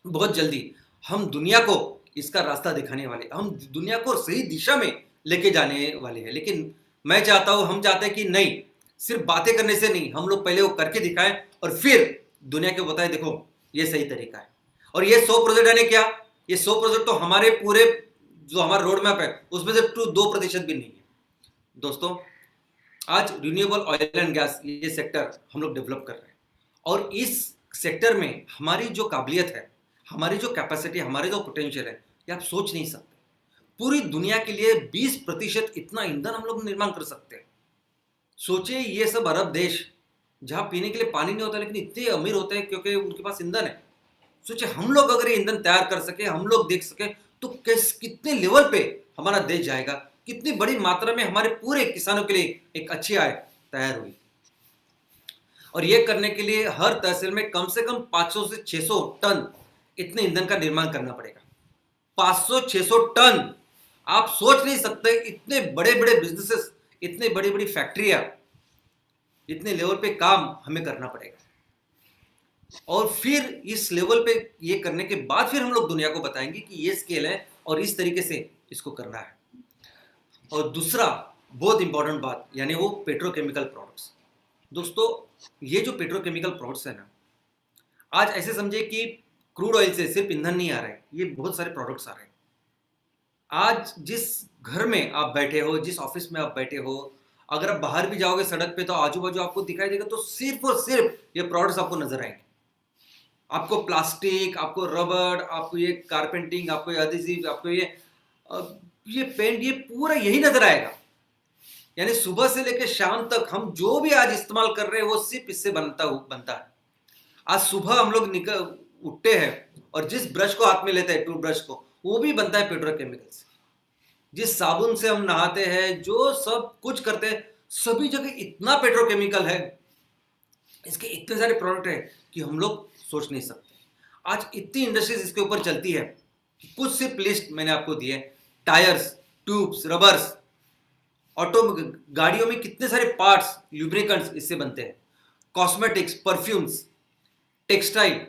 बहुत जल्दी हम दुनिया को इसका रास्ता दिखाने वाले, हम दुनिया को सही दिशा में लेके जाने वाले हैं। लेकिन मैं चाहता हूं, हम चाहते हैं कि नहीं, सिर्फ बातें करने से नहीं, हम लोग पहले वो करके दिखाएं और फिर दुनिया को बताएं देखो ये सही तरीका है। और ये 100 प्रोजेक्ट है क्या, ये 100 प्रोजेक्ट तो हमारे पूरे जो हमारा रोड मैप है उसमें से 2% भी नहीं है। दोस्तों, आज रिन्यूएबल ऑयल एंड गैस ये सेक्टर हम लोग डेवलप कर रहे हैं, और इस सेक्टर में हमारी जो काबिलियत है, हमारी जो कैपेसिटी, हमारे जो पोटेंशियल है, ये आप सोच नहीं सकते। पूरी दुनिया के लिए 20% इतना ईंधन हम लोग निर्माण कर सकते हैं। सोचिए, ये सब अरब देश जहां पीने के लिए पानी नहीं होता लेकिन इतने अमीर होते हैं क्योंकि उनके पास ईंधन है। सोचिए, हम लोग अगर ये ईंधन तैयार कर सके, हम लोग देख सके, तो कितने लेवल पे हमारा देश जाएगा, कितनी बड़ी मात्रा में हमारे पूरे किसानों के लिए एक अच्छी आय तैयार हुई। और ये करने के लिए हर तहसील में कम से कम 500 से 600 टन इतने ईंधन का निर्माण करना पड़ेगा। 500-600 टन, आप सोच नहीं सकते, इतने बड़े बड़े बिजनेसेस, इतने बड़ी बड़ी फैक्ट्रियां, इतने लेवल पे काम हमें करना पड़ेगा। और फिर इस लेवल पे ये करने के बाद फिर हम लोग दुनिया को बताएंगे कि ये स्केल है और इस तरीके से इसको करना है। और दूसरा बहुत इंपॉर्टेंट बात, यानी वो पेट्रोकेमिकल प्रोडक्ट्स। दोस्तों, ये जो पेट्रोकेमिकल प्रोडक्ट्स है ना, आज ऐसे समझे कि क्रूड ऑयल से सिर्फ ईंधन नहीं आ रहा है, ये बहुत सारे प्रोडक्ट्स आ रहे हैं। आज जिस घर में आप बैठे हो, जिस ऑफिस में आप बैठे हो, अगर आप बाहर भी जाओगे सड़क पे तो आजू बाजू आपको दिखाई देगा तो सिर्फ और सिर्फ ये प्रोडक्ट्स आपको नजर आएंगे। आपको प्लास्टिक, आपको रबड़, आपको ये कारपेंटिंग, आपको ये एडहेसिव, आपको ये पेंट, ये पूरा यही नजर आएगा। यानी सुबह से लेकर शाम तक हम जो भी आज इस्तेमाल कर रहे हैं वो सिर्फ इससे बनता है। आज सुबह हम लोग उठते हैं और जिस ब्रश को हाथ में लेते हैं, टूथब्रश को, वो भी बनता है पेट्रोकेमिकल से। जिस साबुन से हम नहाते हैं, जो सब कुछ करते हैं, सभी जगह इतना पेट्रोकेमिकल है, इसके इतने सारे प्रोडक्ट है कि हम लोग सोच नहीं सकते। आज इतनी इंडस्ट्रीज इसके ऊपर चलती है। कुछ सिर्फ लिस्ट मैंने आपको दी है। टायर्स, ट्यूब्स, रबर्स, ऑटो गाड़ियों में कितने सारे पार्ट्स, ल्यूब्रिकेंट्स इससे बनते हैं। कॉस्मेटिक्स, परफ्यूम्स, टेक्सटाइल,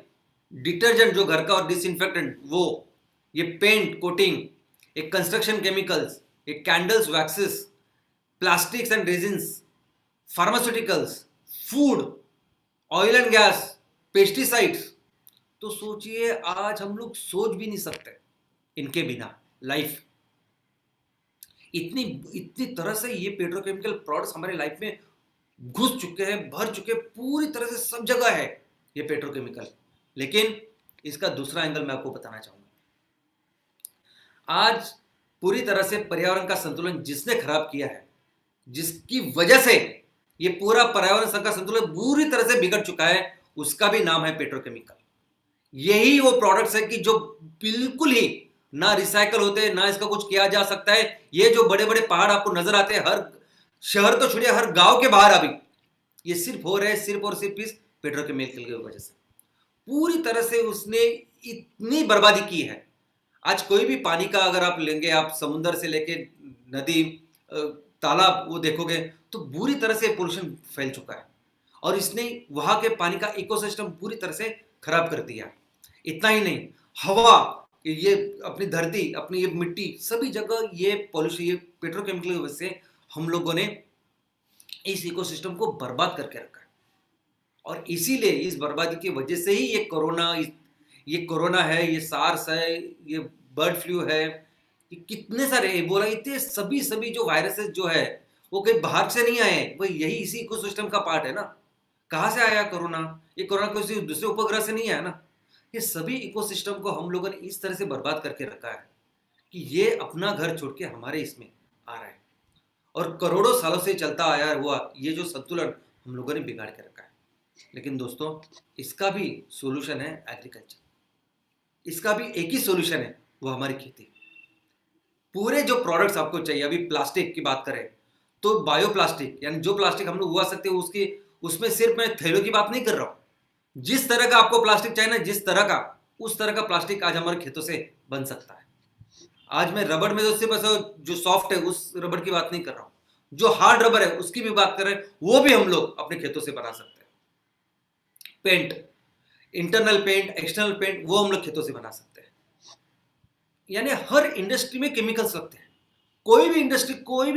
डिटर्जेंट जो घर का और डिसइंफेक्टेंट वो, ये पेंट कोटिंग, ये कंस्ट्रक्शन केमिकल्स, ये candles, waxes, plastics and resins, pharmaceuticals, food, oil and gas, pesticides. तो सोचिए, आज हम लोग सोच भी नहीं सकते इनके बिना लाइफ। इतनी इतनी तरह से ये पेट्रोकेमिकल प्रोडक्ट्स हमारे लाइफ में घुस चुके हैं, भर चुके हैं, पूरी तरह से सब जगह है ये पेट्रोकेमिकल। लेकिन इसका दूसरा एंगल मैं आपको बताना चाहूंगा। आज पूरी तरह से पर्यावरण का संतुलन जिसने खराब किया है, जिसकी वजह से ये पूरा पर्यावरण का संतुलन पूरी तरह से बिगड़ चुका है, उसका भी नाम है पेट्रोकेमिकल। यही वो प्रोडक्ट्स है कि जो बिल्कुल ही ना रिसाइकल होते, ना इसका कुछ किया जा सकता है। ये जो बड़े बड़े पहाड़ आपको नजर आते हैं, हर शहर तो छोड़िए, हर गांव के बाहर अभी ये सिर्फ हो रहे हैं, सिर्फ और सिर्फ इस पेट्रोकेमिकल की वजह से। पूरी तरह से उसने इतनी बर्बादी की है। आज कोई भी पानी का अगर आप लेंगे, आप समुद्र से लेके नदी, तालाब, वो देखोगे तो बुरी तरह से पोल्यूशन फैल चुका है और इसने वहां के पानी का इकोसिस्टम पूरी तरह से खराब कर दिया। इतना ही नहीं, हवा, ये अपनी धरती, अपनी ये मिट्टी, सभी जगह ये पॉल्यूशन, ये पेट्रोकेमिकल की वजह से हम लोगों ने इस इकोसिस्टम को बर्बाद करके रखा है। और इसीलिए इस बर्बादी की वजह से ही ये कोरोना है, ये सार्स है, ये बर्ड फ्लू है, ये कितने सारे एबोला, इतने सभी जो वायरसेस जो है वो कहीं बाहर से नहीं आए, वो यही इसी इकोसिस्टम का पार्ट है ना। कहाँ से आया कोरोना? ये कोरोना किसी दूसरे उपग्रह से नहीं आया ना। ये सभी इकोसिस्टम को हम लोगों ने इस तरह से बर्बाद करके रखा है कि ये अपना घर छोड़ के हमारे इसमें आ रहा है और करोड़ों सालों से चलता आया हुआ ये जो संतुलन हम लोगों ने बिगाड़ के रखा है। लेकिन दोस्तों, इसका भी सोल्यूशन है एग्रीकल्चर। इसका भी एक ही सोल्यूशन है, वो हमारी खेती। पूरे जो प्रोडक्ट्स आपको चाहिए, अभी प्लास्टिक की बात करें तो बायोप्लास्टिक, यानी जो प्लास्टिक हम लोग उगा सकते हैं उसकी, उसमें सिर्फ मैं थैलों की बात नहीं कर रहा हूं। जिस तरह का आपको प्लास्टिक चाहिए ना, जिस तरह का, उस तरह का प्लास्टिक आज हमारे खेतों से बन सकता है। आज मैं रबड़ में तो सिर्फ जो सॉफ्ट है उस रबड़ की बात नहीं कर रहा हूं, जो हार्ड रबड़ है उसकी भी बात कर रहे हैं, वो भी हम लोग अपने खेतों से बना सकते हैं। Paint, internal paint, external paint, वो हम लोग खेतों से बना सकते हैं। यानी हर इंडस्ट्री में केमिकल्स लगते हैं। कोई भी इंडस्ट्री, कोई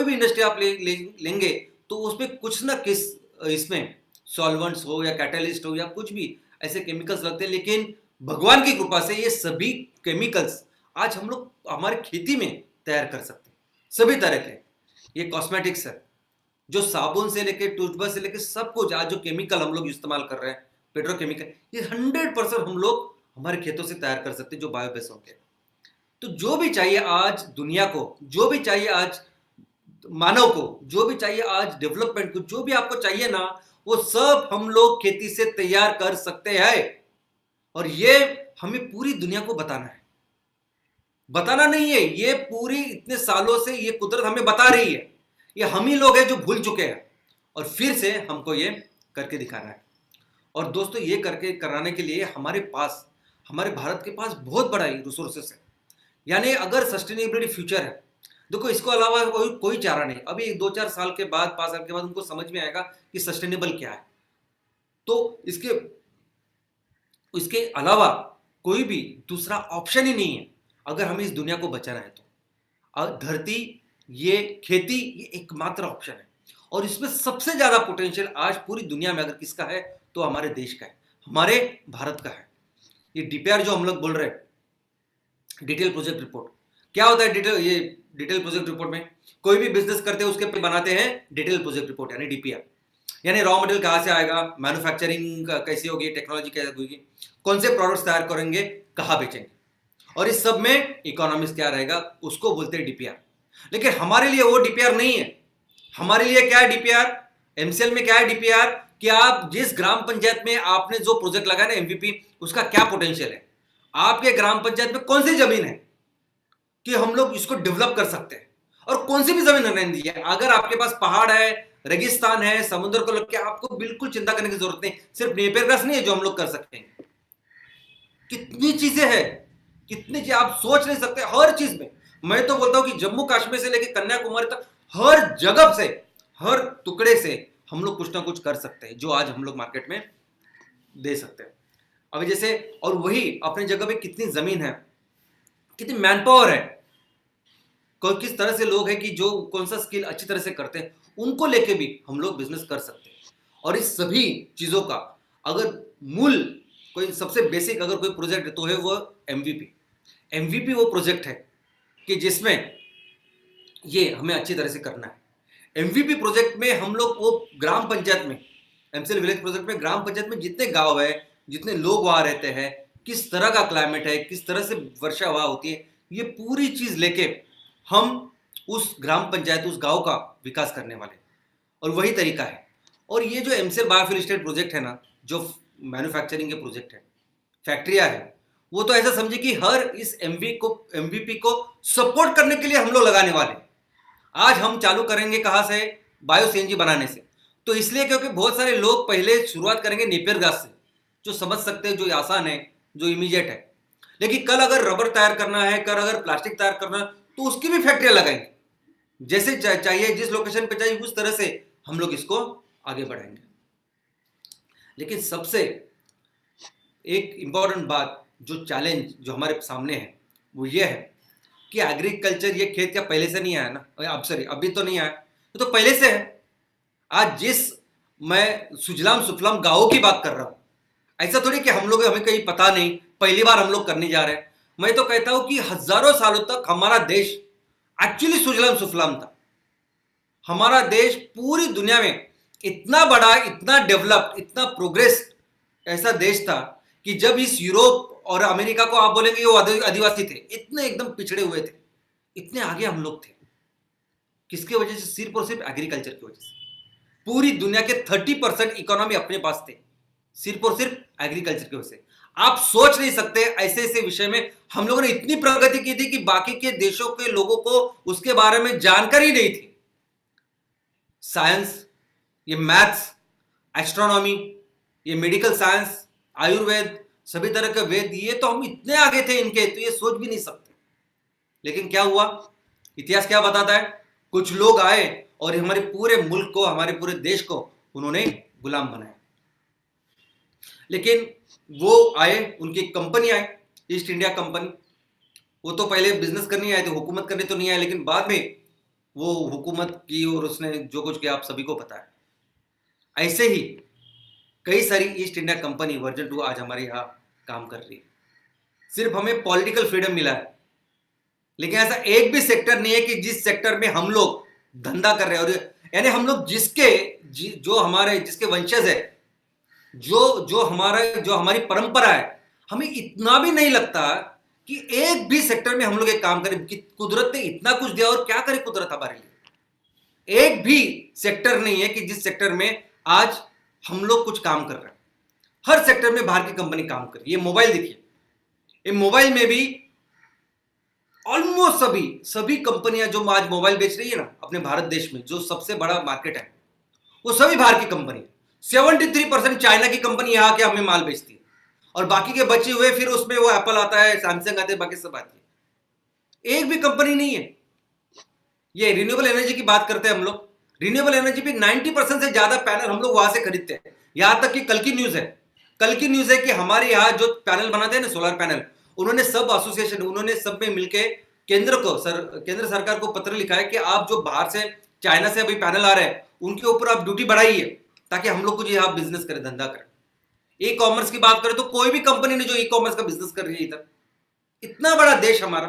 भी इंडस्ट्री आप लेंगे तो उसमें कुछ ना किस इसमें सॉल्वेंट्स हो या कैटलिस्ट हो या कुछ भी ऐसे केमिकल्स लगते हैं। लेकिन भगवान की कृपा से ये सभी केमिकल्स आज हम लोग हमारी खेती में तैयार कर सकते हैं, सभी तरह के। ये कॉस्मेटिक्स है, जो साबुन से लेके टूथब्रश से लेके सब कुछ, आज जो केमिकल हम लोग इस्तेमाल कर रहे हैं, पेट्रोकेमिकल, ये 100% हम लोग हमारे खेतों से तैयार कर सकते हैं, जो बायोगैस होंगे। तो जो भी चाहिए आज दुनिया को, जो भी चाहिए आज मानव को, जो भी चाहिए आज डेवलपमेंट को, जो भी आपको चाहिए ना, वो सब हम लोग खेती से तैयार कर सकते हैं। और ये हमें पूरी दुनिया को बताना है, बताना नहीं है, ये पूरी इतने सालों से ये कुदरत हमें बता रही है। ये हम ही लोग हैं जो भूल चुके हैं, और फिर से हमको ये करके दिखाना है। और दोस्तों, ये करके कराने के लिए हमारे पास, हमारे भारत के पास बहुत बड़ा रिसोर्सेस है। यानी अगर सस्टेनेबिलिटी फ्यूचर है, देखो इसको अलावा कोई चारा नहीं। अभी 2-4 साल के बाद, 5 साल के बाद उनको समझ में आएगा कि सस्टेनेबल क्या है। तो इसके इसके अलावा कोई भी दूसरा ऑप्शन ही नहीं है अगर हमें इस दुनिया को बचाना है। तो धरती, ये खेती, ये एकमात्र ऑप्शन है। और इसमें सबसे ज्यादा पोटेंशियल आज पूरी दुनिया में अगर किसका है तो हमारे देश का है, हमारे भारत का है। ये डीपीआर जो हम लोग बोल रहे हैं, डिटेल प्रोजेक्ट रिपोर्ट, क्या होता है डिटेल प्रोजेक्ट रिपोर्ट में? कोई भी बिजनेस करते हैं उसके पे बनाते हैं डिटेल प्रोजेक्ट रिपोर्ट, यानी डीपीआर। यानी रॉ मटेरियल कहां से आएगा, मैन्युफैक्चरिंग कैसी होगी, टेक्नोलॉजी कैसे होगी, कौन से प्रोडक्ट्स तैयार करेंगे, कहां बेचेंगे, और इस सब में इकोनॉमिक्स क्या रहेगा, उसको बोलते हैं डीपीआर। लेकिन हमारे लिए वो डीपीआर नहीं है। हमारे लिए क्या है डीपीआर? एमसीएल में क्या है डीपीआर? कि आप जिस ग्राम पंचायत में आपने जो प्रोजेक्ट लगाया ना एमवीपी, उसका क्या पोटेंशियल है, आपके ग्राम पंचायत में कौन सी जमीन है कि हम लोग इसको डेवलप कर सकते हैं, और कौन सी भी जमीन रहने दीजिए। अगर आपके पास पहाड़ है, रेगिस्तान है, समुद्र को लग के, आपको बिल्कुल चिंता करने की जरूरत नहीं। सिर्फ नेपियर ग्रास नहीं है जो हम लोग कर सकते हैं, कितनी चीजें हैं, कितनी चीजें आप सोच नहीं सकते। हर चीज में मैं तो बोलता हूं कि जम्मू कश्मीर से लेकर कन्याकुमारी तक हर जगह से, हर टुकड़े से हम लोग कुछ ना कुछ कर सकते हैं, जो आज हम लोग मार्केट में दे सकते हैं। अभी जैसे, और वही अपनी जगह पे कितनी जमीन है, कितनी मैन पावर है, किस तरह से लोग हैं कि जो कौन सा स्किल अच्छी तरह से करते हैं, उनको लेके भी हम लोग बिजनेस कर सकते हैं। और इस सभी चीजों का अगर मूल कोई सबसे बेसिक अगर कोई प्रोजेक्ट है तो है वो एमवीपी। एमवीपी वो प्रोजेक्ट है कि जिसमें ये हमें अच्छी तरह से करना है। एमवीपी प्रोजेक्ट में हम लोग वो ग्राम पंचायत में, एमसीएल विलेज प्रोजेक्ट में ग्राम पंचायत में जितने गांव है, जितने लोग वहां रहते हैं, किस तरह का क्लाइमेट है, किस तरह से वर्षा वहां होती है, ये पूरी चीज लेके हम उस ग्राम पंचायत, उस गांव का विकास करने वाले। और वही तरीका है। और ये जो एमसीएल बायोफ्यूल स्टेट प्रोजेक्ट है ना, जो मैन्युफैक्चरिंग के प्रोजेक्ट है, फैक्ट्रियां है, वो तो ऐसा समझे कि हर इस एमवीपी को सपोर्ट करने के लिए हम लोग लगाने वाले। आज हम चालू करेंगे कहां से? बायो सीएनजी बनाने से। तो इसलिए क्योंकि बहुत सारे लोग पहले शुरुआत करेंगे नेपियर घास से, जो समझ सकते हैं, जो आसान है, जो इमीडिएट है। लेकिन कल अगर रबर तैयार करना है, कल अगर प्लास्टिक तैयार करना है, तो उसकी भी फैक्ट्रियां लगाएंगे। जैसे चाहिए, जिस लोकेशन पे चाहिए, उस तरह से हम लोग इसको आगे बढ़ाएंगे। लेकिन सबसे एक इंपॉर्टेंट बात, जो चैलेंज जो हमारे सामने है, वो ये है कि एग्रीकल्चर, ये खेत क्या पहले से नहीं आया ना, अब सॉरी अभी तो नहीं आया, तो पहले से है। आज जिस मैं सुजलाम सुफलाम गांवों की बात कर रहा हूं, ऐसा थोड़ी कि हम लोग, हमें कहीं पता नहीं, पहली बार हम लोग करने जा रहे हैं। मैं तो कहता हूं कि हजारों सालों तक हमारा देश एक्चुअली सुजलाम सुफलाम था। हमारा देश पूरी दुनिया में इतना बड़ा, इतना डेवलप्ड, इतना प्रोग्रेस ऐसा देश था कि जब इस यूरोप और अमेरिका को आप बोलेंगे वो आदिवासी थे, इतने एकदम पिछड़े हुए थे, इतने आगे हम लोग थे। किसके वजह से? सिर्फ और सिर्फ एग्रीकल्चर की वजह से। पूरी दुनिया के 30% इकोनॉमी अपने पास थे, सिर्फ और सिर्फ एग्रीकल्चर की वजह से। आप सोच नहीं सकते, ऐसे ऐसे विषय में हम लोगों ने इतनी प्रगति की थी कि बाकी के देशों के लोगों को उसके बारे में जानकारी नहीं थी। साइंस, ये मैथ्स, एस्ट्रोनॉमी, ये मेडिकल साइंस, आयुर्वेद, सभी तरह के वेद, ये तो हम इतने आगे थे इनके, तो ये सोच भी नहीं सकते। लेकिन क्या हुआ? इतिहास क्या बताता है? कुछ लोग आए और हमारे पूरे मुल्क को, हमारे पूरे देश को उन्होंने गुलाम बनाया। लेकिन वो आए, उनकी कंपनी आई, ईस्ट इंडिया कंपनी। वो तो पहले बिजनेस करने आए थे, हुकूमत करने तो नहीं आए, लेकिन बाद में वो हुकूमत की और उसने जो कुछ किया आप सभी को पता है। ऐसे ही कई सारी ईस्ट इंडिया कंपनी वर्जन 2 आज हमारे यहाँ काम कर रही है। सिर्फ हमें पॉलिटिकल फ्रीडम मिला है, लेकिन ऐसा एक भी सेक्टर नहीं है कि जिस सेक्टर में हम लोग धंधा कर रहे हैं, और यानी हम लोग जो हमारे जिसके वंशज है, जो हमारी परंपरा है, हमें इतना भी नहीं लगता कि एक भी सेक्टर में हम लोग एक काम करें कि कुदरत ने इतना कुछ दिया और क्या करे कुदरत हमारे लिए। एक भी सेक्टर नहीं है कि जिस सेक्टर में आज हम लोग कुछ काम कर रहे हैं। हर सेक्टर में बाहर की कंपनी काम कर रही है। ये मोबाइल देखिए, ये मोबाइल में भी ऑलमोस्ट सभी कंपनियां जो आज मोबाइल बेच रही है ना अपने भारत देश में, जो सबसे बड़ा मार्केट है, वो सभी बाहर की कंपनी। 73% चाइना की कंपनी यहां के हमें माल बेचती है, और बाकी के बचे हुए फिर उसमें वो एप्पल आता है, सैमसंग आते हैं, बाकी सब आती है। एक भी कंपनी नहीं है। ये रिन्यूएबल एनर्जी की बात करते हैं हम लोग, रिन्यूएबल एनर्जी पे 90% से ज्यादा पैनल हम लोग वहां से खरीदते हैं। यहां तक कि कल की न्यूज है कि हमारे यहाँ जो पैनल बनाते हैं ना, सोलर पैनल, उन्होंने सब एसोसिएशन, उन्होंने सब में मिलकर केंद्र सरकार को पत्र लिखा है कि आप जो बाहर से चाइना से अभी पैनल आ रहे हैं उनके ऊपर आप ड्यूटी बढ़ाइए, ताकि हम लोग कुछ यहाँ बिजनेस करें, धंधा करें। ई कॉमर्स की बात करें तो कोई भी कंपनी नहीं जो ई कॉमर्स का बिजनेस कर रही है इधर। इतना बड़ा देश हमारा,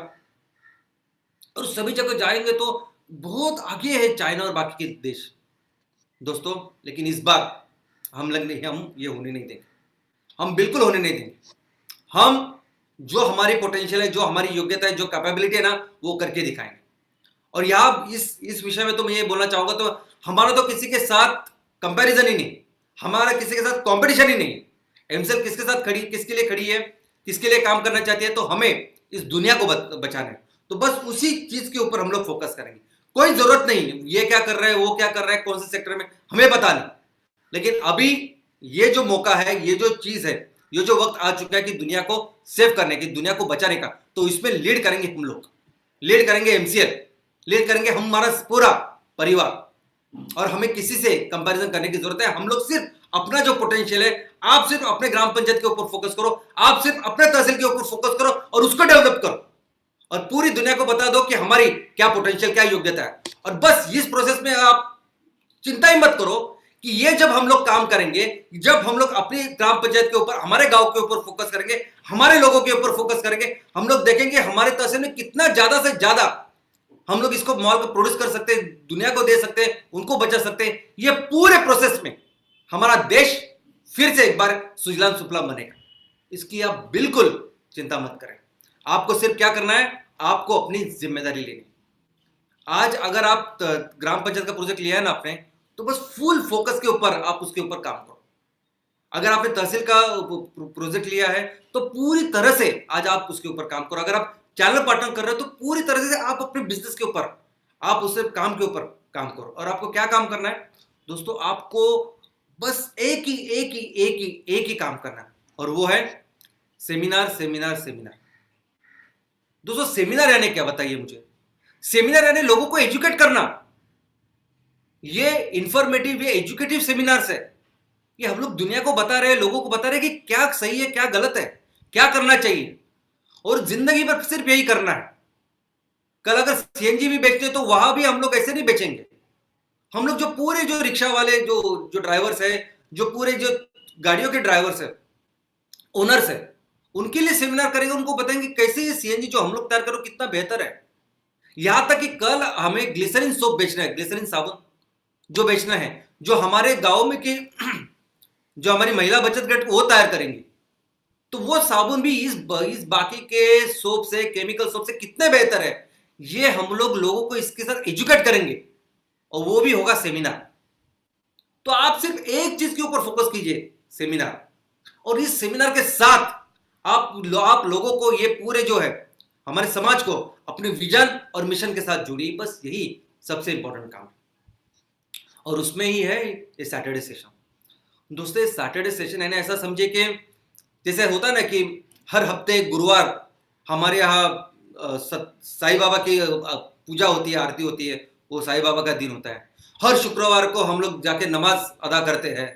और सभी जगह जाएंगे तो बहुत आगे है चाइना और बाकी के देश दोस्तों। लेकिन इस बार हम ये होने नहीं देंगे, हम बिल्कुल होने नहीं देंगे। हम जो हमारी पोटेंशियल है, जो हमारी योग्यता है, जो कैपेबिलिटी है ना, वो करके दिखाएंगे। और यहाँ इस विषय में तो मैं ये बोलना चाहूंगा, तो हमारा तो किसी के साथ कंपैरिजन ही नहीं, हमारा किसी के साथ कंपटीशन ही नहीं। एमसेल किसके साथ खड़ी, किसके लिए खड़ी है, किसके लिए काम करना चाहती है, तो हमें इस दुनिया को बचाना है। तो बस उसी चीज के ऊपर हम लोग फोकस करेंगे। कोई जरूरत नहीं ये क्या कर रहा है, वो क्या कर रहा है, कौन से सेक्टर में, हमें पता नहीं। लेकिन अभी ये जो मौका है, ये जो चीज है, ये जो वक्त आ चुका है कि दुनिया को सेव करने की, दुनिया को बचाने का, तो इसमें लीड करेंगे हम लोग, लीड करेंगे एमसीएल, लीड करेंगे हमारा पूरा परिवार। और हमें किसी से कंपैरिजन करने की जरूरत है। हम लोग सिर्फ अपना जो पोटेंशियल है, आप सिर्फ अपने ग्राम पंचायत के ऊपर फोकस करो, आप सिर्फ अपने तहसील के ऊपर फोकस करो और उसको डेवलप करो, और पूरी दुनिया को बता दो कि हमारी क्या पोटेंशियल, क्या योग्यता है। और बस इस प्रोसेस में आप चिंता ही मत करो कि ये जब हम लोग काम करेंगे, जब हम लोग अपनी ग्राम पंचायत के ऊपर, हमारे गांव के ऊपर फोकस करेंगे, हमारे लोगों के ऊपर फोकस करेंगे, हम लोग देखेंगे हमारे तहसील में कितना ज्यादा से ज्यादा हम लोग इसको मॉल को प्रोड्यूस कर सकते हैं, दुनिया को दे सकते हैं, उनको बचा सकते हैं। ये पूरे प्रोसेस में हमारा देश फिर से एक बार सुजलाम सुफलाम बनेगा। इसकी आप बिल्कुल चिंता मत करें। आपको सिर्फ क्या करना है, आपको अपनी जिम्मेदारी लेनी। आज अगर आप ग्राम पंचायत का प्रोजेक्ट लिया है ना आपने, तो बस फुल फोकस के ऊपर आप उसके ऊपर काम करो। अगर आपने तहसील का प्रोजेक्ट लिया है तो पूरी तरह से आज आप उसके ऊपर काम करो। अगर आप चैनल पार्टनर कर रहे हो तो पूरी तरह से आप अपने बिजनेस के ऊपर, आप उससे काम के ऊपर काम करो। और आपको क्या काम करना है दोस्तों, आपको बस एक ही काम करना है, और वो है सेमिनार सेमिनार सेमिनार। दोस्तों सेमिनार यानी क्या, बताइए मुझे। सेमिनार यानी लोगों को एजुकेट करना। ये इंफॉर्मेटिव, ये एजुकेटिव सेमिनार्स है। ये हम लोग दुनिया को बता रहे हैं, लोगों को बता रहे हैं कि क्या सही है, क्या गलत है, क्या करना चाहिए, और जिंदगी भर सिर्फ यही करना है। कल अगर सीएनजी भी बेचते तो वहां भी हम लोग ऐसे नहीं बेचेंगे। हम लोग जो पूरे जो रिक्शा वाले जो ड्राइवर्स है, जो पूरे जो गाड़ियों के ड्राइवर्स है, ओनर्स है, उनके लिए सेमिनार करेंगे, उनको बताएंगे कैसे ये सीएनजी जो हम लोग तैयार करो कितना बेहतर है। यहां तक कि कल हमें ग्लिसरीन सोप बेचना है, ग्लिसरीन साबुन जो बेचना है, जो हमारे गांव में की जो हमारी महिला बचत गट वो तैयार करेंगी, तो वो साबुन भी इस बाकी के सोप से, केमिकल सोप से कितने बेहतर है, ये हम लोग लोगों को इसके साथ एजुकेट करेंगे, और वो भी होगा सेमिनार। तो आप सिर्फ एक चीज के ऊपर फोकस कीजिए, सेमिनार। और इस सेमिनार के साथ आप लोगों को ये पूरे जो है हमारे समाज को अपने विजन और मिशन के साथ जुड़िए। बस यही सबसे इंपॉर्टेंट काम है, और उसमें ही है ये सैटरडे सेशन। दोस्तों सैटरडे सेशन यानी ऐसा समझिए कि जैसे होता है ना कि हर हफ्ते गुरुवार हमारे यहाँ साईं बाबा की पूजा होती है, आरती होती है, वो साईं बाबा का दिन होता है। हर शुक्रवार को हम लोग जाके नमाज अदा करते हैं।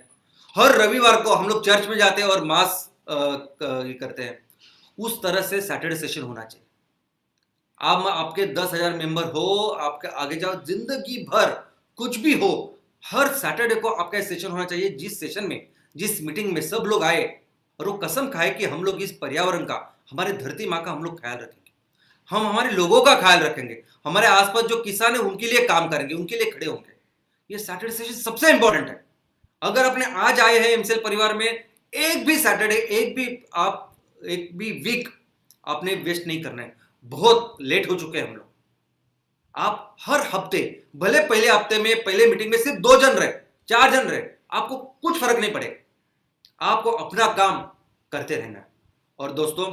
हर रविवार को हम लोग चर्च में जाते हैं और मास ये करते हैं, उस तरह से सैटरडे सेशन होना चाहिए। आप आपके 10,000 मेंबर हो, आपके आगे जाओ, जिंदगी भर कुछ भी हो, हर सैटरडे को आपका सेशन होना चाहिए, जिस सेशन में, जिस मीटिंग में सब लोग आए और वो कसम खाए कि हम लोग इस पर्यावरण का, हमारे धरती माँ का हम लोग ख्याल रखेंगे, हम हमारे लोगों का ख्याल रखेंगे, हमारे आसपास जो किसान है उनके लिए काम करेंगे, उनके लिए खड़े होंगे। ये सैटरडे सेशन सबसे इंपॉर्टेंट है। अगर अपने आज आए हैं एमसीएल परिवार में, एक भी सैटरडे, एक भी वीक आपने वेस्ट नहीं करना है। बहुत लेट हो चुके हैं हम लोग। आप हर हफ्ते, भले पहले हफ्ते में, पहले मीटिंग में सिर्फ 2 जन रहे, 4 जन रहे, आपको कुछ फर्क नहीं पड़ेगा। आपको अपना काम करते रहना है। और दोस्तों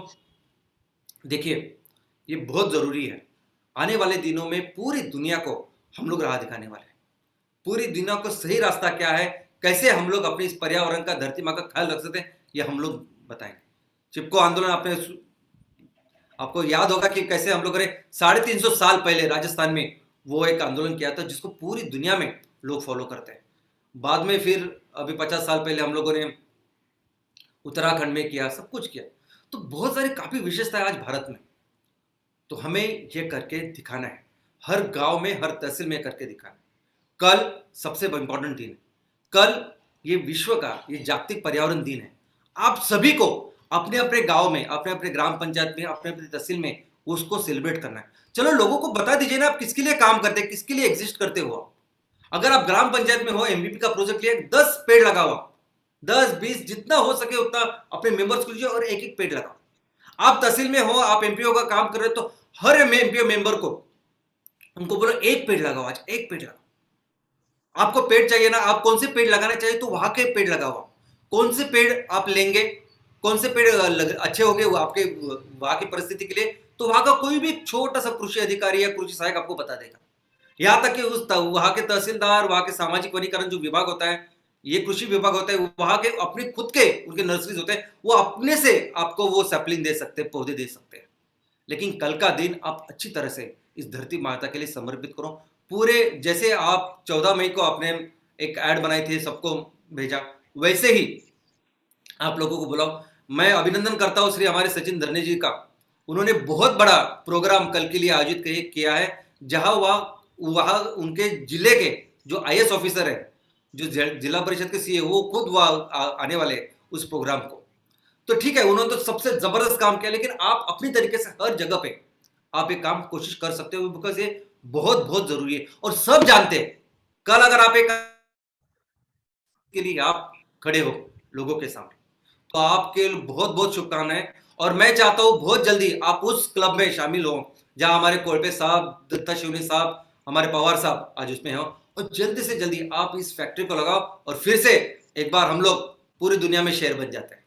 देखिए, ये बहुत जरूरी है। आने वाले दिनों में पूरी दुनिया को हम लोग राह दिखाने वाले हैं। पूरी दुनिया को सही रास्ता क्या है, कैसे हम लोग अपने इस पर्यावरण का, धरती माँ का ख्याल रख सकते हैं, ये हम लोग बताएंगे। चिपको आंदोलन आपको याद होगा कि कैसे हम लोगों ने 350 साल पहले राजस्थान में वो एक आंदोलन किया था, जिसको पूरी दुनिया में लोग फॉलो करते हैं। बाद में फिर अभी 50 साल पहले हम लोगों ने उत्तराखंड में किया, सब कुछ किया। तो बहुत सारी काफी विशेषता है आज भारत में। तो हमें ये करके दिखाना है, हर गांव में, हर तहसील में करके दिखाना है। कल सबसे इंपॉर्टेंट दिन है। कल ये विश्व का, ये जागतिक पर्यावरण दिन है। आप सभी को अपने अपने गांव में, अपने अपने ग्राम पंचायत में, अपने अपने तहसील में उसको सेलिब्रेट करना है। चलो लोगों को बता दीजिए ना, आप किसके लिए काम करते हैं, किसके लिए एग्जिस्ट करते हो। अगर आप ग्राम पंचायत में हो, एमबीपी का प्रोजेक्ट लिया, 10 पेड़ लगाओ, 10-20 जितना हो सके उतना अपने मेंबर्स को लीजिए और एक एक पेड़ लगाओ। आप तहसील में हो, आप एमपीओ का काम कर रहे हो, तो हर एमपीओ मेंबर को उनको बोलो एक पेड़ लगाओ, आज एक पेड़ लगाओ। आपको पेड़ चाहिए ना, आप कौन से पेड़ लगाना चाहिए तो वहां के पेड़ लगाओ। कौन से पेड़ आप लेंगे, कौन से पेड़ अच्छे होंगे वो आपके वहां की परिस्थिति के लिए, तो वहां का कोई भी छोटा सा कृषि अधिकारी या कृषि सहायक आपको बता देगा। यहाँ तक कि वहां के तहसीलदार, वहां के सामाजिक वनीकरण जो विभाग होता है, ये कृषि विभाग होता है, वहां के अपने खुद के उनके नर्सरीज होते हैं, वो अपने से आपको वो सैपलिंग दे सकते हैं, पौधे दे सकते हैं। लेकिन कल का दिन आप अच्छी तरह से इस धरती माता के लिए समर्पित करो। पूरे जैसे आप 14 मई को आपने एक ऐड बनाई थी, सबको भेजा, वैसे ही आप लोगों को बुलाओ। मैं अभिनंदन करता हूं श्री हमारे सचिन धरने जी का। उन्होंने बहुत बड़ा प्रोग्राम कल के लिए आयोजित किया है, जहां वहां उनके जिले के जो आईएएस ऑफिसर है, जो जिला परिषद के सीए, वो खुद वहां आने वाले उस प्रोग्राम को। तो ठीक है, उन्होंने तो सबसे जबरदस्त काम किया, लेकिन आप अपनी तरीके से हर जगह पे आप एक काम कोशिश कर सकते हो, बिकॉज ये बहुत बहुत जरूरी है और सब जानते हैं। कल अगर आप एक के लिए आप खड़े हो लोगों के सामने, तो आपके बहुत बहुत शुभकामनाएं। और मैं चाहता हूं बहुत जल्दी आप उस क्लब में शामिल हो जहां हमारे कोलपे साहब, दत्ता शिवनी साहब, हमारे पवार साहब आज उसमें हो, और जल्दी से जल्दी आप इस फैक्ट्री को लगाओ और फिर से एक बार हम लोग पूरी दुनिया में शेर बन जाते हैं।